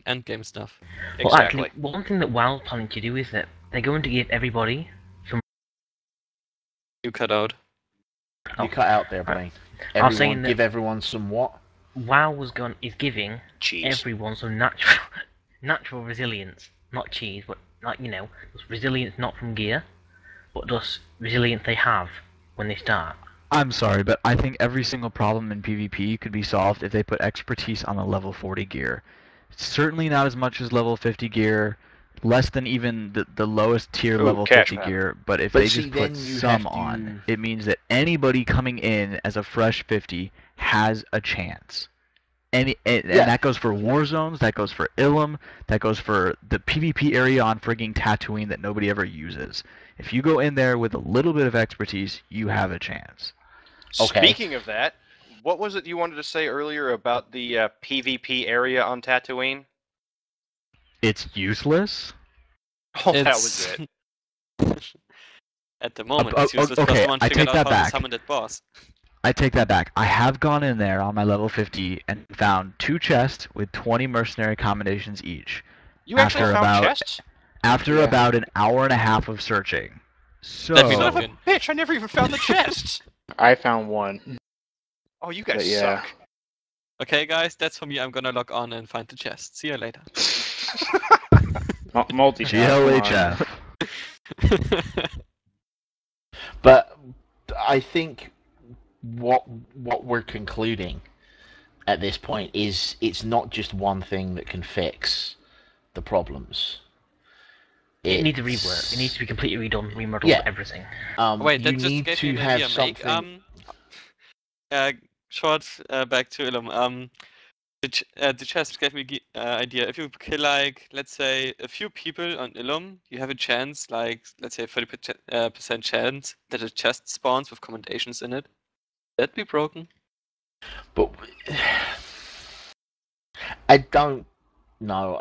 endgame stuff. Well, Exactly. actually, one thing that WoW's planning to do is that they're going to give everybody some... You cut out. You cut out there, Blaine. I was saying Everyone, that- give everyone some what? WoW is giving Cheese. everyone some natural resilience, not cheese, but like just resilience not from gear, but just resilience they have when they start. I'm sorry, but I think every single problem in PvP could be solved if they put expertise on a level 40 gear. Certainly not as much as level 50 gear, less than even the lowest tier level 50 Cashman. gear, but if But they see, just put then you some have to- on, it means that anybody coming in as a fresh 50 has a chance. And that goes for war zones, that goes for Ilum, that goes for the PvP area on frigging Tatooine that nobody ever uses. If you go in there with a little bit of expertise, you have a chance. Okay. Speaking of that, what was it you wanted to say earlier about the PvP area on Tatooine? It's useless? Oh, that was it. At the moment, Oh, it's useless okay, because no one I figured take out that how back. to summon that boss. I take that back. I have gone in there on my level 50 and found 2 chests with 20 mercenary commendations each. You actually After found about- chests? After Yeah. about an hour and a half of searching. So That'd be Son of a Good. bitch, I never even found the chests! I found one. Oh, you guys But yeah. suck. Okay, guys, that's for me. I'm gonna log on and find the chest. See you later. Multi-chat. GLHF. But I think what we're concluding at this point is it's not just one thing that can fix the problems. It needs a rework. It needs to be completely redone, remodeled, Yeah. everything. Wait, you that just need gave to me an have idea, Mike. something. Short back to Ilum. The chest gave me idea. If you kill like, let's say, a few people on Ilum, you have a chance, like, let's say, 30% chance that a chest spawns with commendations in it. That'd be broken. But I don't know.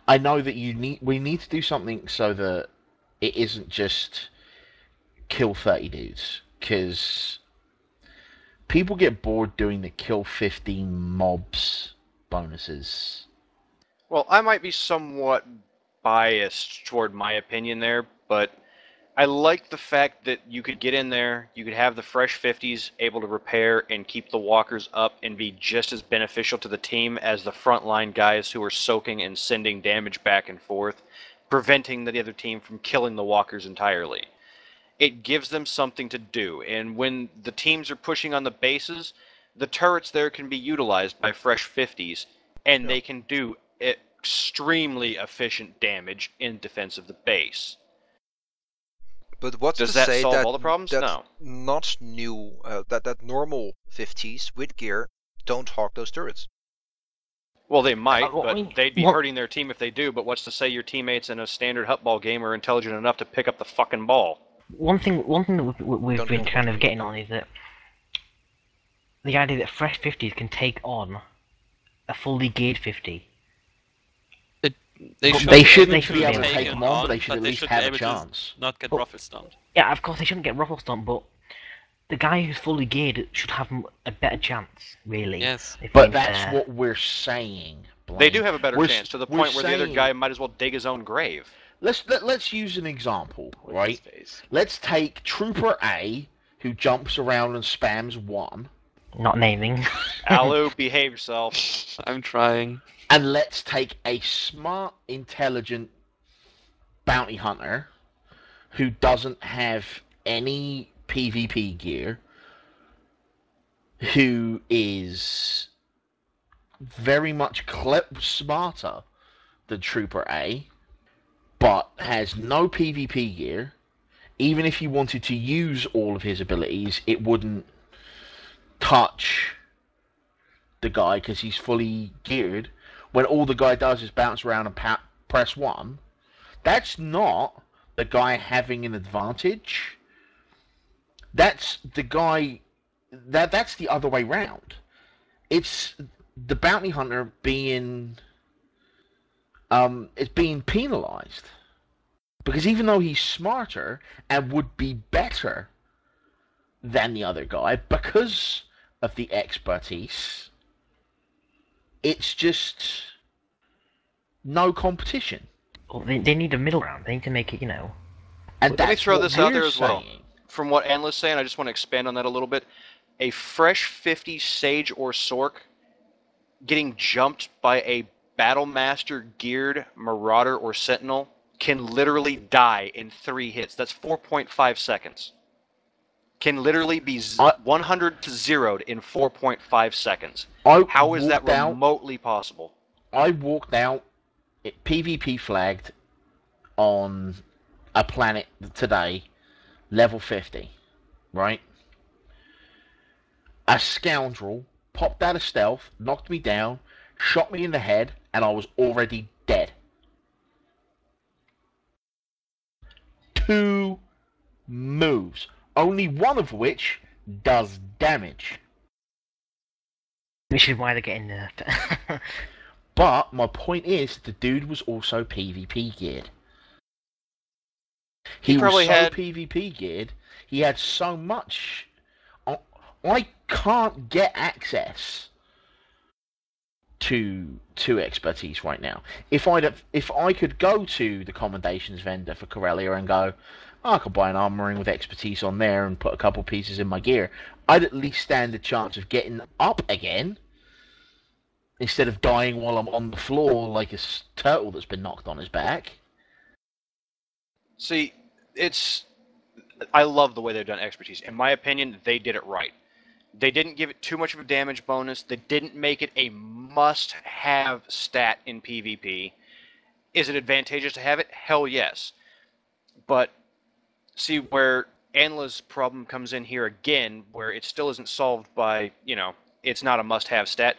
I know that we need to do something so that it isn't just kill 30 dudes, because people get bored doing the kill 15 mobs bonuses. Well, I might be somewhat biased toward my opinion there, but I like the fact that you could get in there, you could have the fresh 50s able to repair and keep the walkers up and be just as beneficial to the team as the frontline guys who are soaking and sending damage back and forth, preventing the other team from killing the walkers entirely. It gives them something to do, and when the teams are pushing on the bases, the turrets there can be utilized by fresh 50s, and they can do extremely efficient damage in defense of the base. But what's Does to that say solve that all the problems? that's No. not new? That normal 50s with gear don't hog those turrets. Well, they might, well, I but mean, they'd be what- hurting their team if they do. But what's to say your teammates in a standard hutball game are intelligent enough to pick up the fucking ball? One thing that we've Don't been get kind of much. getting on is that the idea that fresh 50s can take on a fully geared 50. They They shouldn't shouldn't be able to taken take them on, but they should at least should have be a able chance. to not get Oh. ruffle stomped. Yeah, of course they shouldn't get ruffle stomped, but the guy who's fully geared should have a better chance, really. Yes. if But being that's fair. what we're saying, Blaine. They do have a better We're chance, to the we're point where the other saying- guy might as well dig his own grave. Let's use an example, With right? his face. Let's take Trooper A, who jumps around and spams 1, Not naming. Alu, behave yourself. I'm trying. and let's take a smart, intelligent bounty hunter who doesn't have any PvP gear, who is very much smarter than Trooper A, but has no PvP gear. Even if you wanted to use all of his abilities, it wouldn't touch the guy because he's fully geared. When all the guy does is bounce around and press 1, that's not the guy having an advantage. That's the guy... That's the other way round. It's the bounty hunter being... it's being penalized. Because even though he's smarter and would be better than the other guy, because of the expertise, it's just no competition. Well, they need a middle ground. They need to make it, And Let me that's throw what this out we're there as well. saying. From what Anla's saying, I just want to expand on that a little bit. A fresh 50 Sage or Sork getting jumped by a Battlemaster geared Marauder or Sentinel can literally die in 3 hits. That's 4.5 seconds. Can literally be 100 to 0'd in 4.5 seconds. How is that remotely possible? I walked out, PvP flagged on a planet today, level 50, right? A scoundrel popped out of stealth, knocked me down, shot me in the head, and I was already dead. 2 moves, only one of which does damage. Which is why they're getting nerfed. But my point is, the dude was also PvP geared. He was probably so had- PvP geared. He had so much. I can't get access to expertise right now. If I could go to the commendations vendor for Corellia and go, I could buy an armor ring with expertise on there and put a couple pieces in my gear, I'd at least stand a chance of getting up again instead of dying while I'm on the floor like a turtle that's been knocked on his back. See, I love the way they've done expertise. In my opinion, they did it right. They didn't give it too much of a damage bonus. They didn't make it a must-have stat in PvP. Is it advantageous to have it? Hell yes. But see where Anla's problem comes in here again, where it still isn't solved by, it's not a must-have stat.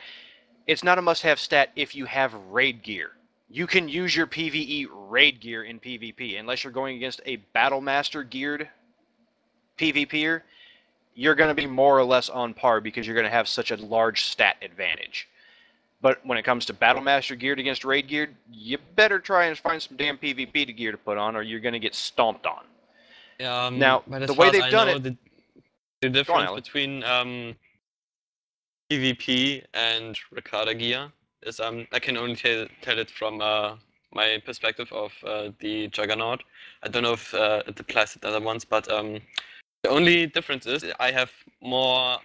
It's not a must-have stat if you have raid gear. You can use your PvE raid gear in PvP. Unless you're going against a Battlemaster geared PvPer, you're going to be more or less on par because you're going to have such a large stat advantage. But when it comes to Battlemaster geared against raid geared, you better try and find some damn PvP gear to put on, or you're going to get stomped on. Now, but as the far way as they've I done know, it... the difference Alan. between PvP and Ricarda gear is I can only tell it from my perspective of the Juggernaut. I don't know if it applies to the other ones, but the only difference is I have more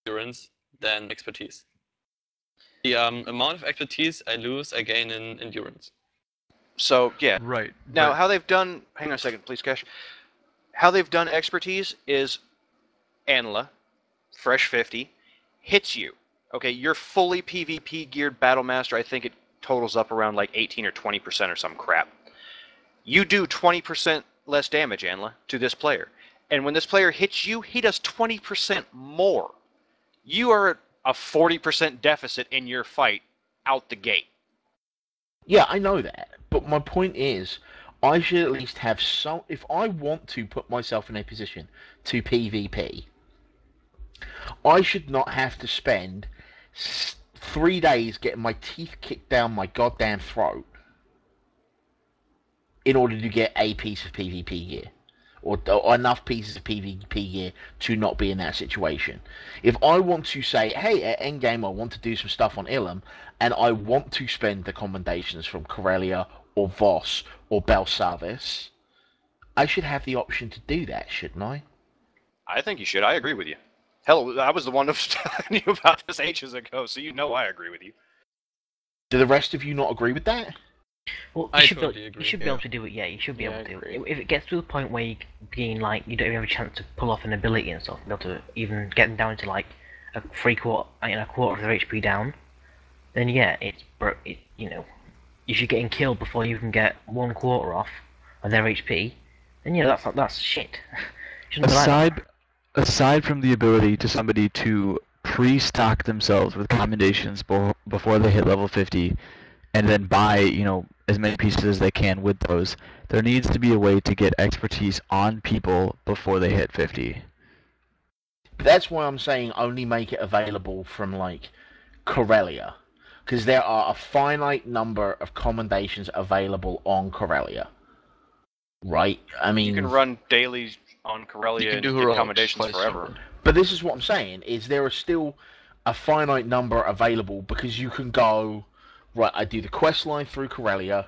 endurance than expertise. The amount of expertise I lose, I gain in endurance. So, yeah. Right. Now, how they've done... Hang on a second, please, Cash. How they've done expertise is Anla, Fresh 50, hits you. Okay, you're fully PvP geared Battlemaster. I think it totals up around like 18 or 20% or some crap. You do 20% less damage, Anla, to this player. And when this player hits you, he does 20% more. You are at a 40% deficit in your fight out the gate. Yeah, I know that. But my point is, I should at least have some... If I want to put myself in a position to PvP, I should not have to spend 3 days getting my teeth kicked down my goddamn throat in order to get a piece of PvP gear. Or enough pieces of PvP gear to not be in that situation. If I want to say, hey, at endgame I want to do some stuff on Ilum, and I want to spend the commendations from Corellia or Voss or Belsavis, I should have the option to do that, shouldn't I? I think you should. I agree with you. Hell, I was the one who was telling you about this ages ago, so you know I agree with you. Do the rest of you not agree with that? Well, I you should, totally agree, you should be yeah. able to do it. Yeah, you should be Yeah, able I to. agree. If it gets to the point where you being like you don't even have a chance to pull off an ability and stuff, be able to even get them down to like a quarter of their HP down, then yeah, if you're getting killed before you can get 1/4 off of their HP, then yeah, that's shit. Shouldn't be like that. Aside from the ability to somebody to pre-stock themselves with commendations before they hit level 50, and then buy, as many pieces as they can with those, there needs to be a way to get expertise on people before they hit 50. That's why I'm saying only make it available from, like, Corellia. Because there are a finite number of commendations available on Corellia. Right? I mean... You can run dailies on You Corellia can and do get heroics commendations twice forever. over. But this is what I'm saying, is there are still a finite number available, because you can go, right, I do the quest line through Corellia,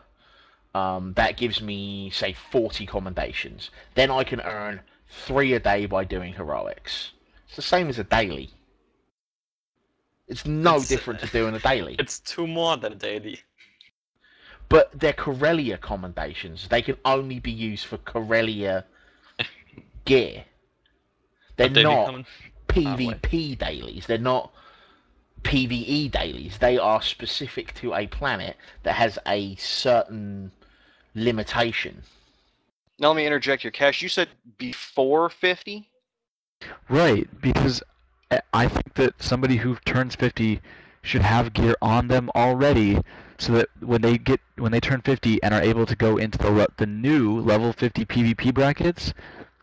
that gives me, say, 40 commendations. Then I can earn 3 a day by doing heroics. It's the same as a daily. It's no different to doing a daily. It's 2 more than a daily. But they're Corellia commendations. They can only be used for Corellia gear. They're But they not become- PvP dailies. They're not PvE dailies. They are specific to a planet that has a certain limitation. Now let me interject here. Cash, you said before 50? Right, because I think that somebody who turns 50 should have gear on them already, so that when they turn 50 and are able to go into the new level 50 PvP brackets,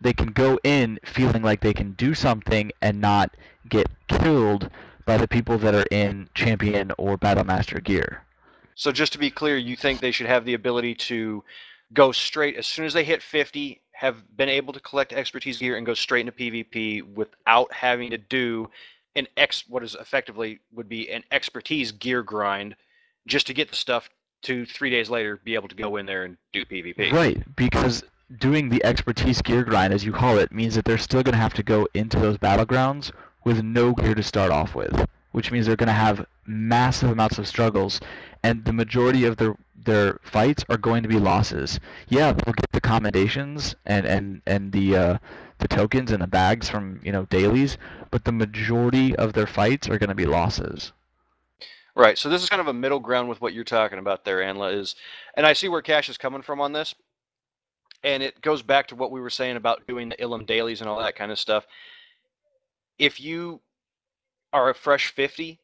they can go in feeling like they can do something and not get killed by the people that are in Champion or Battlemaster gear. So just to be clear, you think they should have the ability to go straight, as soon as they hit 50, have been able to collect expertise gear and go straight into PvP without having to do what is effectively would be an expertise gear grind just to get the stuff to 3 days later be able to go in there and do PvP. Right, because doing the expertise gear grind, as you call it, means that they're still going to have to go into those battlegrounds with no gear to start off with, which means they're going to have massive amounts of struggles, and the majority of their fights are going to be losses. Yeah, they'll get the commendations and the tokens and the bags from dailies, but the majority of their fights are going to be losses. Right. So this is kind of a middle ground with what you're talking about there, Anla, and I see where Cash is coming from on this. And it goes back to what we were saying about doing the Ilum dailies and all that kind of stuff. If you are a fresh 50,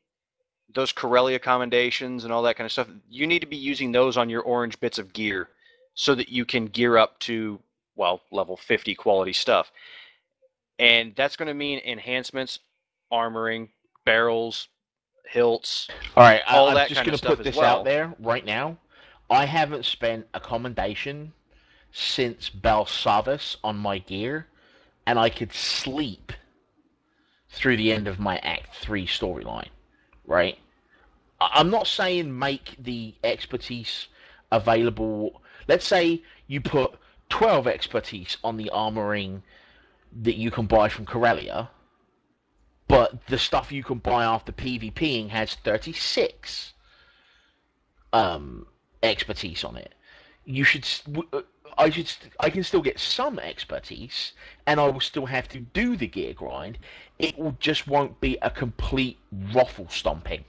those Corellia commendations and all that kind of stuff, you need to be using those on your orange bits of gear so that you can gear up to, well, level 50 quality stuff. And that's going to mean enhancements, armoring, barrels, hilts, all right, all I'm that just kind going of to stuff put as this well. out there right now. I haven't spent a commendation since Balsavis on my gear, and I could sleep through the end of my Act 3 storyline, right? I'm not saying make the expertise available. Let's say you put 12 expertise on the armoring that you can buy from Corellia, but the stuff you can buy after PvPing has 36 expertise on it. I can still get some expertise, and I will still have to do the gear grind. It just won't be a complete ruffle stomping.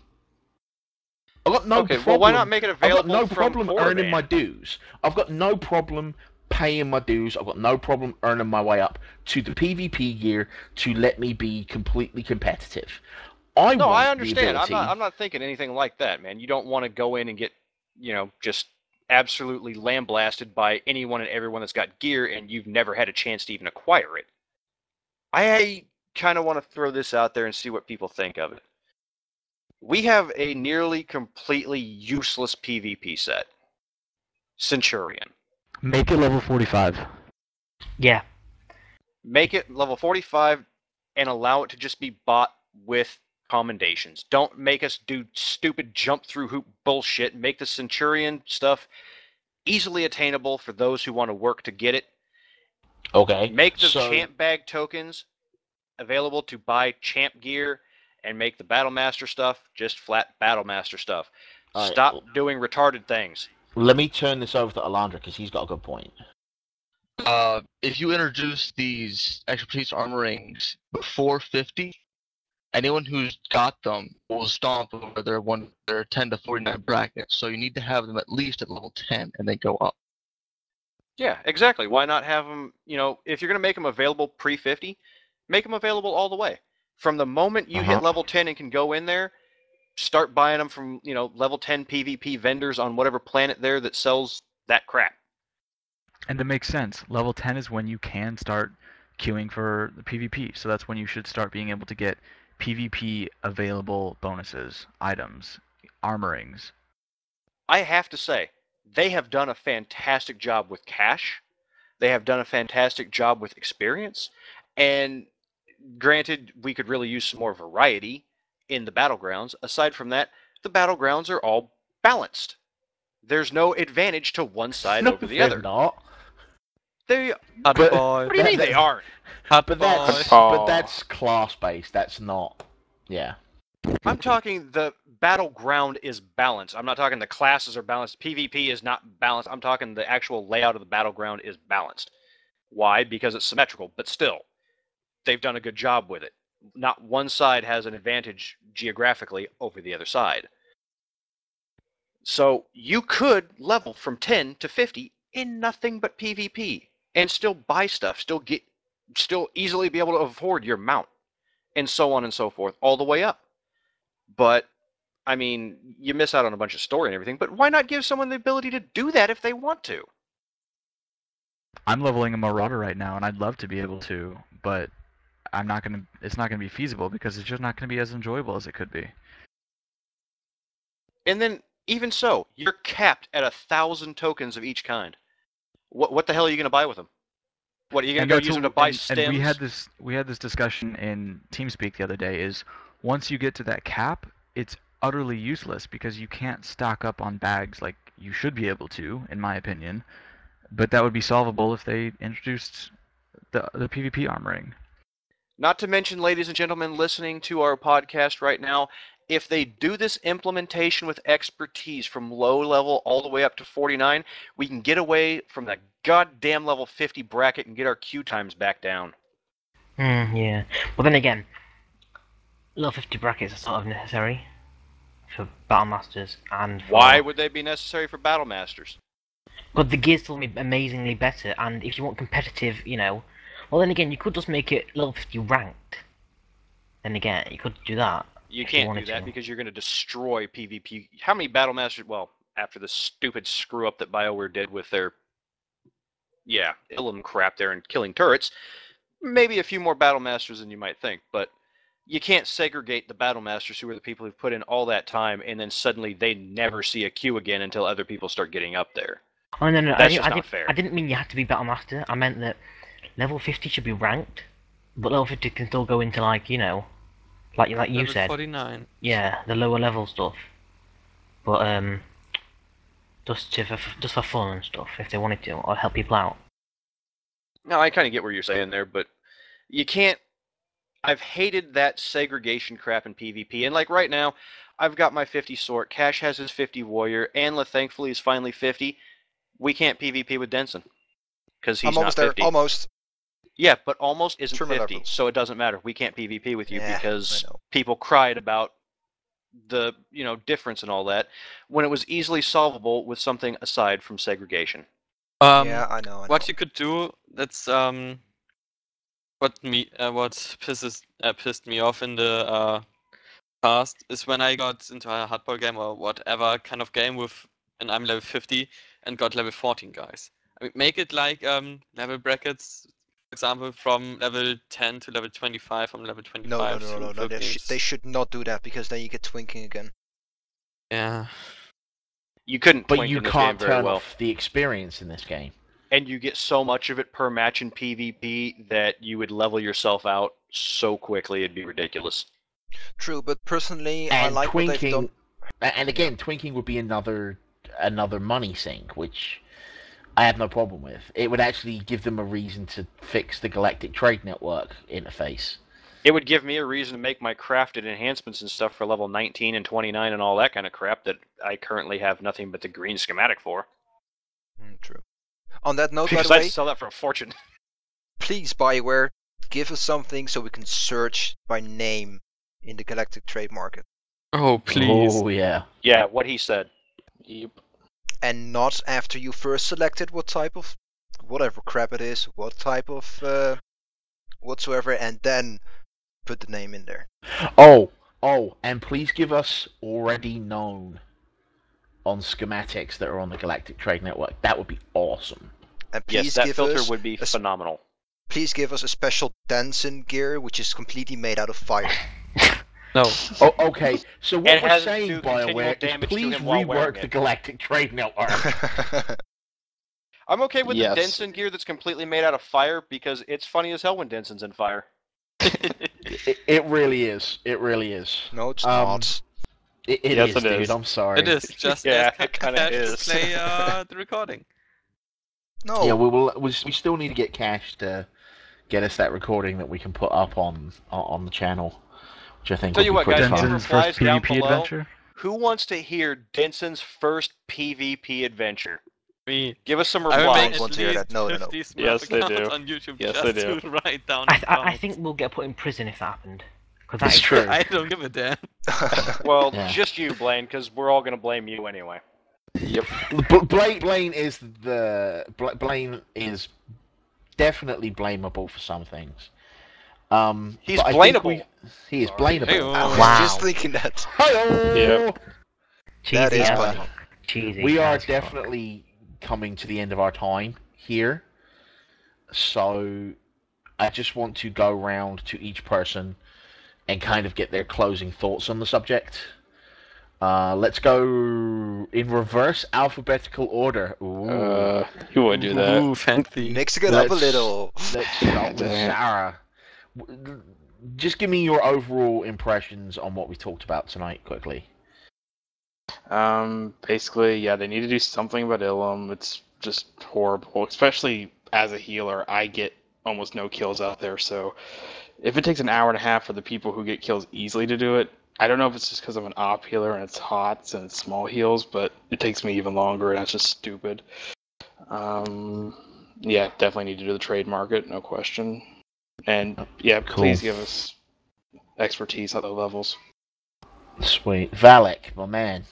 I've got no problem. Well, why not make it available? I've got no from problem Core earning Band? my dues. I've got no problem paying my dues. I've got no problem earning my way up to the PvP gear to let me be completely competitive. I understand. I'm not thinking anything like that, man. You don't want to go in and get, just absolutely lambasted by anyone and everyone that's got gear and you've never had a chance to even acquire it. I kind of want to throw this out there and see what people think of it. We have a nearly completely useless PvP set. Centurion. Make it level 45. Yeah. Make it level 45 and allow it to just be bought with commendations. Don't make us do stupid jump through hoop bullshit. Make the Centurion stuff easily attainable for those who want to work to get it. Okay. Make the champ bag tokens available to buy champ gear, and make the Battlemaster stuff just flat Battlemaster stuff. Stop doing retarded things. Let me turn this over to Alandra because he's got a good point. If you introduce these expertise armorings before 50, anyone who's got them will stomp over their 10 to 49 brackets. So you need to have them at least at level 10 and they go up. Yeah, exactly. Why not have them, if you're going to make them available pre-50, make them available all the way. From the moment you hit level 10 and can go in there, start buying them from, level 10 PvP vendors on whatever planet there that sells that crap. And it makes sense. Level 10 is when you can start queuing for the PvP. So that's when you should start being able to get PvP available bonuses, items, armorings. I have to say, they have done a fantastic job with cash. They have done a fantastic job with experience. And granted, we could really use some more variety in the battlegrounds. Aside from that, the battlegrounds are all balanced. There's no advantage to one side over the other. Not. They What do you mean they aren't? But that's class-based. That's not. Yeah. I'm talking the battleground is balanced. I'm not talking the classes are balanced. PvP is not balanced. I'm talking the actual layout of the battleground is balanced. Why? Because it's symmetrical, but still, they've done a good job with it. Not one side has an advantage geographically over the other side. So you could level from 10 to 50 in nothing but PvP and still buy stuff, still easily be able to afford your mount, and so on and so forth, all the way up. But, I mean, you miss out on a bunch of story and everything, but why not give someone the ability to do that if they want to? I'm leveling a Marauder right now, and I'd love to be able to, but it's not gonna be feasible because it's just not gonna be as enjoyable as it could be. And then, even so, you're capped at 1,000 tokens of each kind. What the hell are you going to buy with them? What, are you going to go use them to buy stems? And we had this discussion in TeamSpeak the other day, is once you get to that cap, it's utterly useless because you can't stock up on bags like you should be able to, in my opinion. But that would be solvable if they introduced the PvP armoring. Not to mention, ladies and gentlemen, listening to our podcast right now, if they do this implementation with expertise from low level all the way up to 49, we can get away from that goddamn level 50 bracket and get our queue times back down. Yeah. Well, then again, level 50 brackets are sort of necessary for Battle Masters and for... Why would they be necessary for Battle Masters? But the gear's still amazingly better, and if you want competitive, you know... Well, then again, you could just make it level 50 ranked. Then again, you could do that. You can't do that because you're going to destroy PvP. How many Battle Masters... Well, after the stupid screw-up that BioWare did with their... Yeah, Ilum crap there and killing turrets, maybe a few more Battle Masters than you might think, but you can't segregate the Battle Masters who are the people who've put in all that time, and then suddenly they never see a queue again until other people start getting up there. Oh, no, That's just not fair. I didn't mean you had to be Battle Master. I meant that level 50 should be ranked, but level 50 can still go into, like, you know, like you level said. 49. Yeah, the lower level stuff. But, just for fun and stuff, if they wanted to, or help people out. No, I kind of get what you're saying there, but you can't... I've hated that segregation crap in PvP, and like right now, I've got my 50 Sort, Cash has his 50 Warrior, Anla thankfully is finally 50. We can't PvP with Denson, because he's not 50. Almost. Yeah, but almost isn't Trim 50, levels. so it doesn't matter. We can't PvP with you Yeah, because I know. people cried about the, you know, difference and all that, when it was easily solvable with something aside from segregation. Yeah, I know. What you could do, that's what pissed me off in the past is when I got into a hardball game or whatever kind of game with, and I'm level 50 and got level 14 guys. I mean, make it like level brackets, for example, from level 10 to level 25, from level 25 No. to 15. They should not do that because then you get twinking again. Yeah. You couldn't But twink you in this can't game very turn well. off the experience in this game. And you get so much of it per match in PvP that you would level yourself out so quickly it'd be ridiculous. True, but personally, And I like what they've done. and again, twinking would be another money sink, which I have no problem with. It would actually give them a reason to fix the Galactic Trade Network interface. It would give me a reason to make my crafted enhancements and stuff for level 19 and 29 and all that kind of crap that I currently have nothing but the green schematic for. True. On that note, by Because the I'd way, sell that for a fortune. please, BioWare, give us something so we can search by name in the Galactic Trade Market. Oh, please. Oh yeah. Yeah, what he said. Yep. And not after you first selected what type of, whatever crap it is, what type of, whatsoever, and then put the name in there. Oh, and please give us already known on schematics that are on the Galactic Trade Network. That would be awesome. And please Yes, that give filter us would be phenomenal. Please give us a special Denson gear, which is completely made out of fire. No. Oh, okay. So what And we're has saying, to do continual BioWare, is damage to please him while wearing rework the it. Galactic Trade Network. I'm okay with Yes. the Denson gear that's completely made out of fire because it's funny as hell when Denson's in fire. It really is. It really is. No, it's Um, not. It Yes, is, it dude. is. I'm sorry. It is. Just Yeah, ask it kinda Cash is. to play the recording. No. Yeah, we still need to get Cash to get us that recording that we can put up on the channel, which I think Tell will you be what, pretty guys, fun. give Denson's replies first down PvP below. adventure. Who wants to hear Denson's first PvP adventure? Me. Give us some I will replies. make want at to hear least that. No. 50 Smurf Yes, they accounts do. on YouTube Yes, just they do. to write down I the I comments. think we'll get put in prison if that happened. 'Cause It's is true. I don't give a damn. Well, Yeah. just you, Blaine, because we're all going to blame you anyway. Yep. Blaine is Blaine is definitely blamable for some things. He's but I think blameable. he is Sorry. blameable. Hey-oh. I was Wow. just thinking that. Hi-yo! Yep. cheesy That is as funny. fuck. Cheesy We are as fuck. definitely coming to the end of our time here, so I just want to go round to each person and kind of get their closing thoughts on the subject. Let's go in reverse alphabetical order. Ooh. Who would do that? Ooh, fancy. Mixing it up a Let's- little. Let's start with Damn. Sarah. Just give me your overall impressions on what we talked about tonight, quickly. Basically, yeah, they need to do something about Ilum. It's just horrible, especially as a healer. I get almost no kills out there, so if it takes an hour and a half for the people who get kills easily to do it, I don't know if it's just because I'm an op healer and it's HOTS and it's small heals, but it takes me even longer and that's just stupid. Yeah, definitely need to do the trade market, no question. And yeah, Cool. please give us expertise at the levels. Sweet. Valak, my man.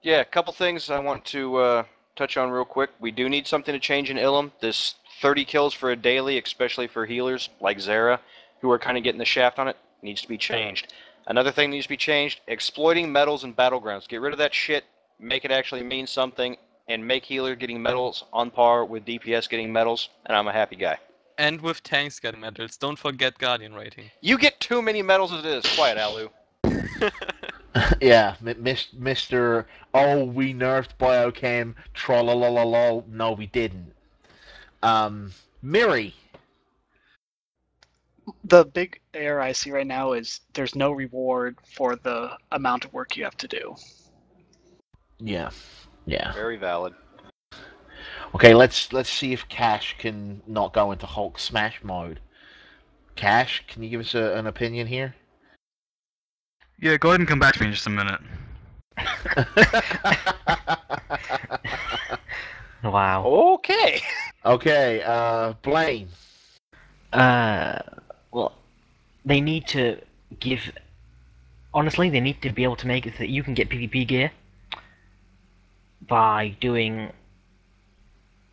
Yeah, a couple things I want to touch on real quick. We do need something to change in Ilum. This 30 kills for a daily, especially for healers like Zera, who are kind of getting the shaft on it, needs to be changed. Another thing needs to be changed, exploiting medals in battlegrounds. Get rid of that shit, make it actually mean something, and make healer getting medals on par with DPS getting medals, and I'm a happy guy. And with tanks getting medals, don't forget Guardian rating. You get too many medals as it is. Quiet, Alu. Yeah, Mr. Oh, we nerfed Biochem, trollololol. No, we didn't. Miri. The big error I see right now is there's no reward for the amount of work you have to do. Yeah. Yeah. Very valid. Okay, let's see if Cash can not go into Hulk smash mode. Cash, can you give us an opinion here? Yeah, go ahead and come back to me in just a minute. Wow. Okay. Okay, Blaine. Well, they need to give. Honestly, they need to be able to make it so that you can get PvP gear by doing.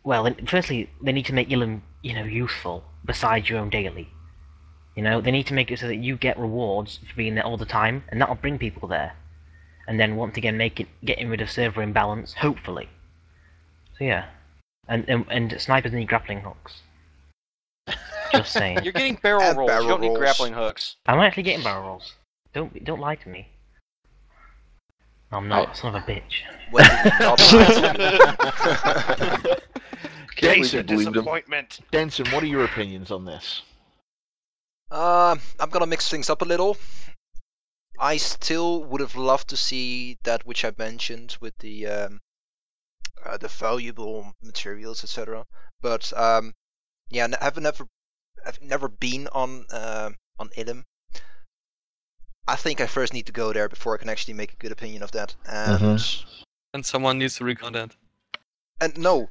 Well, firstly, they need to make Ilum, useful besides your own daily. They need to make it so that you get rewards for being there all the time, and that'll bring people there. And then once again, getting rid of server imbalance, hopefully. So yeah, and snipers need grappling hooks. Just saying. You're getting barrel And rolls. barrel You don't need rolls. grappling hooks. I'm actually getting barrel rolls. Don't lie to me. I'm not. Son of a bitch. When did you not lie to me? Denson, Disappointment. Denson, what are your opinions on this? I'm gonna mix things up a little. I still would have loved to see that which I mentioned with the valuable materials, etc. But yeah, I've never been on Ilum. I think I first need to go there before I can actually make a good opinion of that. And And someone needs to record that. and no,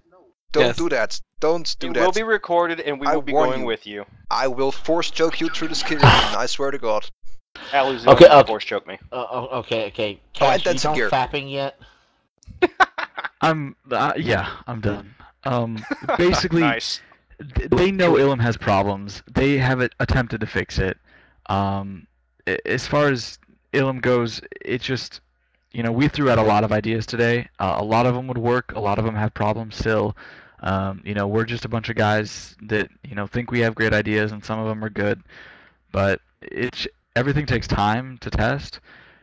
don't Yes. do that. Don't do It that. will be recorded, and we I will be warn going you. with you. I will force choke you through the skin. I swear to God. Alu's the Okay, only one okay. force choke me. Okay. Oh, Cash, and you that's done gear. fapping yet? I'm done. Basically, Nice. they know Ilum has problems. They have attempted to fix it. As far as Ilum goes, it's just, we threw out a lot of ideas today. A lot of them would work. A lot of them have problems still. We're just a bunch of guys that, think we have great ideas, and some of them are good. But everything takes time to test.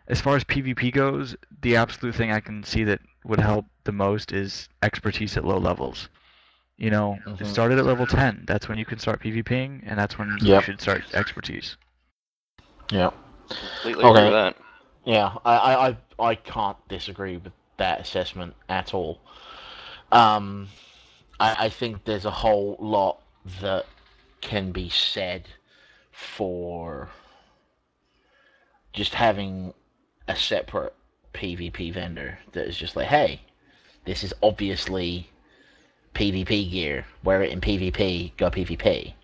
As far as PvP goes, the absolute thing I can see that would help the most is expertise at low levels. Start it at level 10. That's when you can start PvPing, and that's when you should start expertise. Yeah. Completely agree with that. Yeah, I can't disagree with that assessment at all. I think there's a whole lot that can be said for just having a separate PvP vendor that is just like, hey, this is obviously PvP gear. Wear it in PvP, go PvP.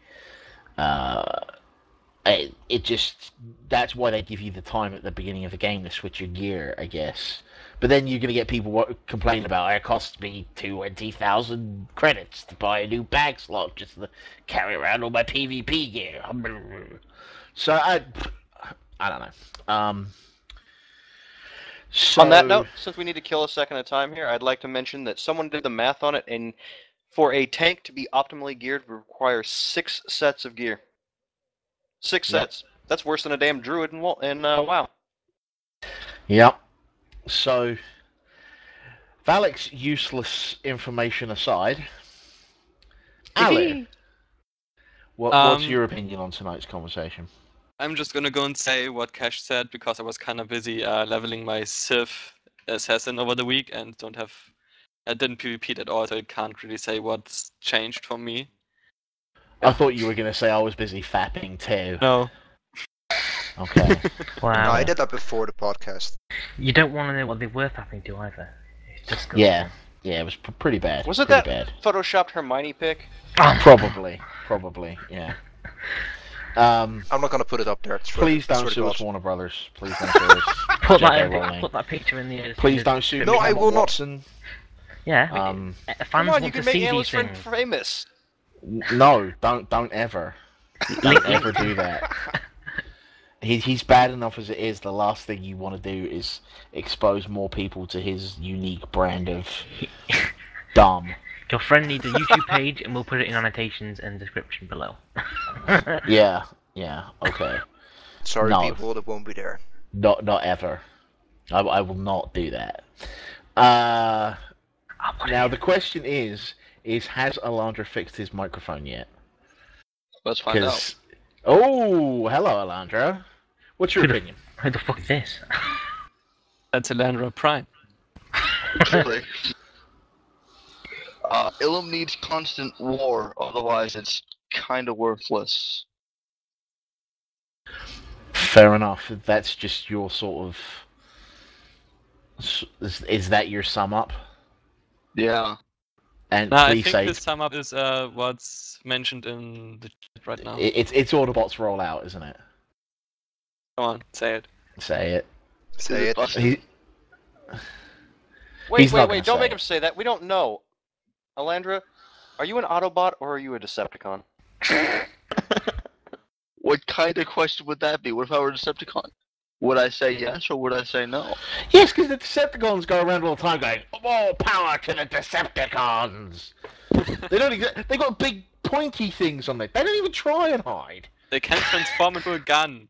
That's why they give you the time at the beginning of the game to switch your gear, I guess. But then you're going to get people complaining about it costs me 20,000 credits to buy a new bag slot just to carry around all my PvP gear. So I don't know. So, On that note, since we need to kill a second at a time here, I'd like to mention that someone did the math on it, and for a tank to be optimally geared would require 6 sets of gear. 6 sets. That's worse than a damn druid in WoW. Yep. So, Valak's useless information aside, Alan, what's your opinion on tonight's conversation? I'm just gonna go and say what Cash said because I was kind of busy leveling my Civ assassin over the week and I didn't PvP at all, so I can't really say what's changed for me. I thought you were going to say I was busy fapping too. No. Okay. Wow. No, I did that before the podcast. You don't want to know what they were happening to either. It's disgusting. Yeah, it was pretty bad. Was it pretty that bad? photoshopped Hermione pic? Probably, yeah. I'm not gonna put it up there. Please don't sue us, Warner Brothers. Please don't sue us. Put J.K. that picture in the. Please don't sue me. No, I will not. Watson. Yeah. Um, fans Come on, want you to can make see Anal's these friend things. famous. No, don't ever. Don't ever do that. He's bad enough as it is. The last thing you want to do is expose more people to his unique brand of dumb. Your friend needs a YouTube page, and we'll put it in annotations and description below. Yeah, okay. Sorry, No. people, that won't be there. Not ever. I will not do that. Now the question is has Alandra fixed his microphone yet? Let's find out. 'Cause- Oh, hello, Alandra. What's your opinion? Who the fuck is this? That's Elandra Prime. Really. Ilum needs constant war, otherwise it's kind of worthless. Fair enough. That's just your sort of... Is that your sum up? Yeah. And I please think say... this sum up is what's mentioned in the chat right now. It's Autobots roll out, isn't it? Come on, say it. Say it. Say it. He, Wait, He's not wait, gonna don't say make it. him say that. We don't know. Alandra, are you an Autobot or are you a Decepticon? What kind of question would that be? What if I were a Decepticon? Would I say yes or would I say no? Yes, because the Decepticons go around all the time going, more power to the Decepticons! They got big pointy things on it. They don't even try and hide. They can transform into a gun.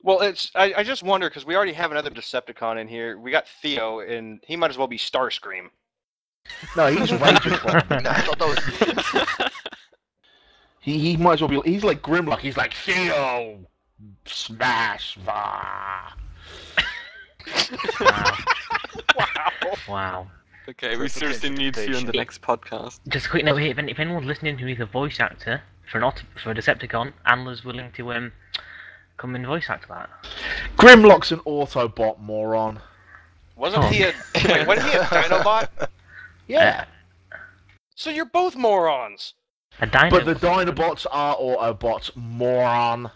Well, I just wonder, because we already have another Decepticon in here. We got Theo, and he might as well be Starscream. No, he's Ranger Bomb. No, I thought that was... He might as well be. He's like Grimlock. He's like Theo, smash, va. Wow. Okay, we seriously need you in the next podcast. Just a quick note here: if anyone's listening who is a voice actor for a Decepticon, Anla's willing to come and voice act that. Grimlock's an Autobot moron. Wasn't he a Dinobot? Yeah, So you're both morons. A dino. but the Dinobots are Autobots, moron.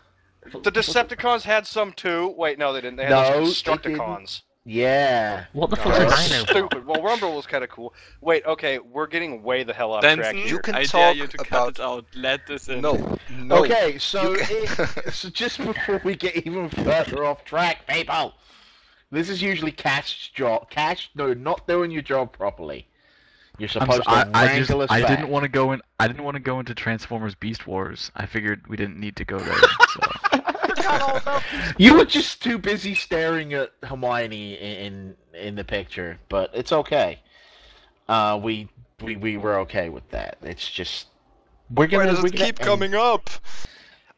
The Decepticons had some too. Wait, no, they didn't. They had No, those they Constructicons. Yeah. What the No, fuck's a that's dino? stupid. Well, Rumble was kind of cool. Wait, okay, we're getting way the hell off track Benson, here. You can I talk dare you to about- cut this out. Let this in. No. Okay, so, You so just before we get even further off track, people, this is usually Cash's job. Cash, no, not doing your job properly. You're supposed to wrangle us I back. didn't want to go in. I didn't want to go into Transformers Beast Wars. I figured we didn't need to go there. So. You were just too busy staring at Hermione in the picture, but it's okay. We were okay with that. It's just we're Why gonna does it keep coming up?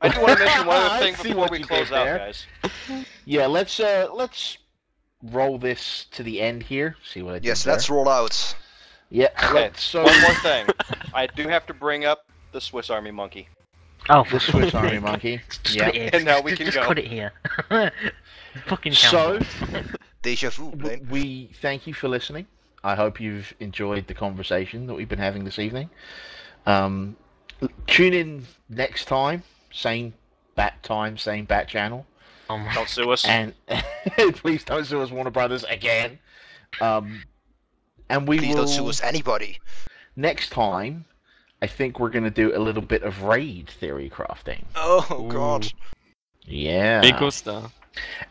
I do want to mention one other I thing see before what we you close did out, there. guys. Yeah, let's roll this to the end here. See what I did Yes, there. let's roll out. Yeah. Okay, So one more thing. I do have to bring up the Swiss Army monkey. Oh, the Swiss Army monkey. Just Yeah. put it here. And now we can just go. put it here. Fucking So count. Deja vu, Blaine. we thank you for listening. I hope you've enjoyed the conversation that we've been having this evening. Tune in next time, same bat time, same bat channel, Don't sue us. and please don't sue us, Warner Brothers, again. And we Please will don't sue us, anybody. next time. I think we're gonna do a little bit of raid theory crafting. Oh, God. Yeah. Me gusta.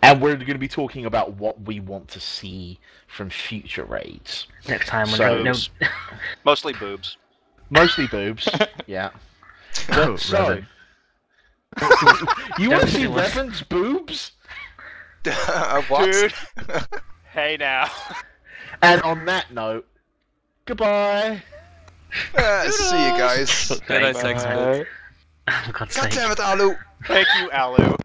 And we're going to be talking about what we want to see from future raids. Next time when So- no. Mostly boobs. Mostly boobs. Yeah. Oh, So, Revan. you want to Don't see do it. Revan's boobs? What? Dude. Hey now. And on that note, goodbye. See you guys. Dead Eye Sex Bit. For God's God sake. damn it, Alu. Thank you, Alu.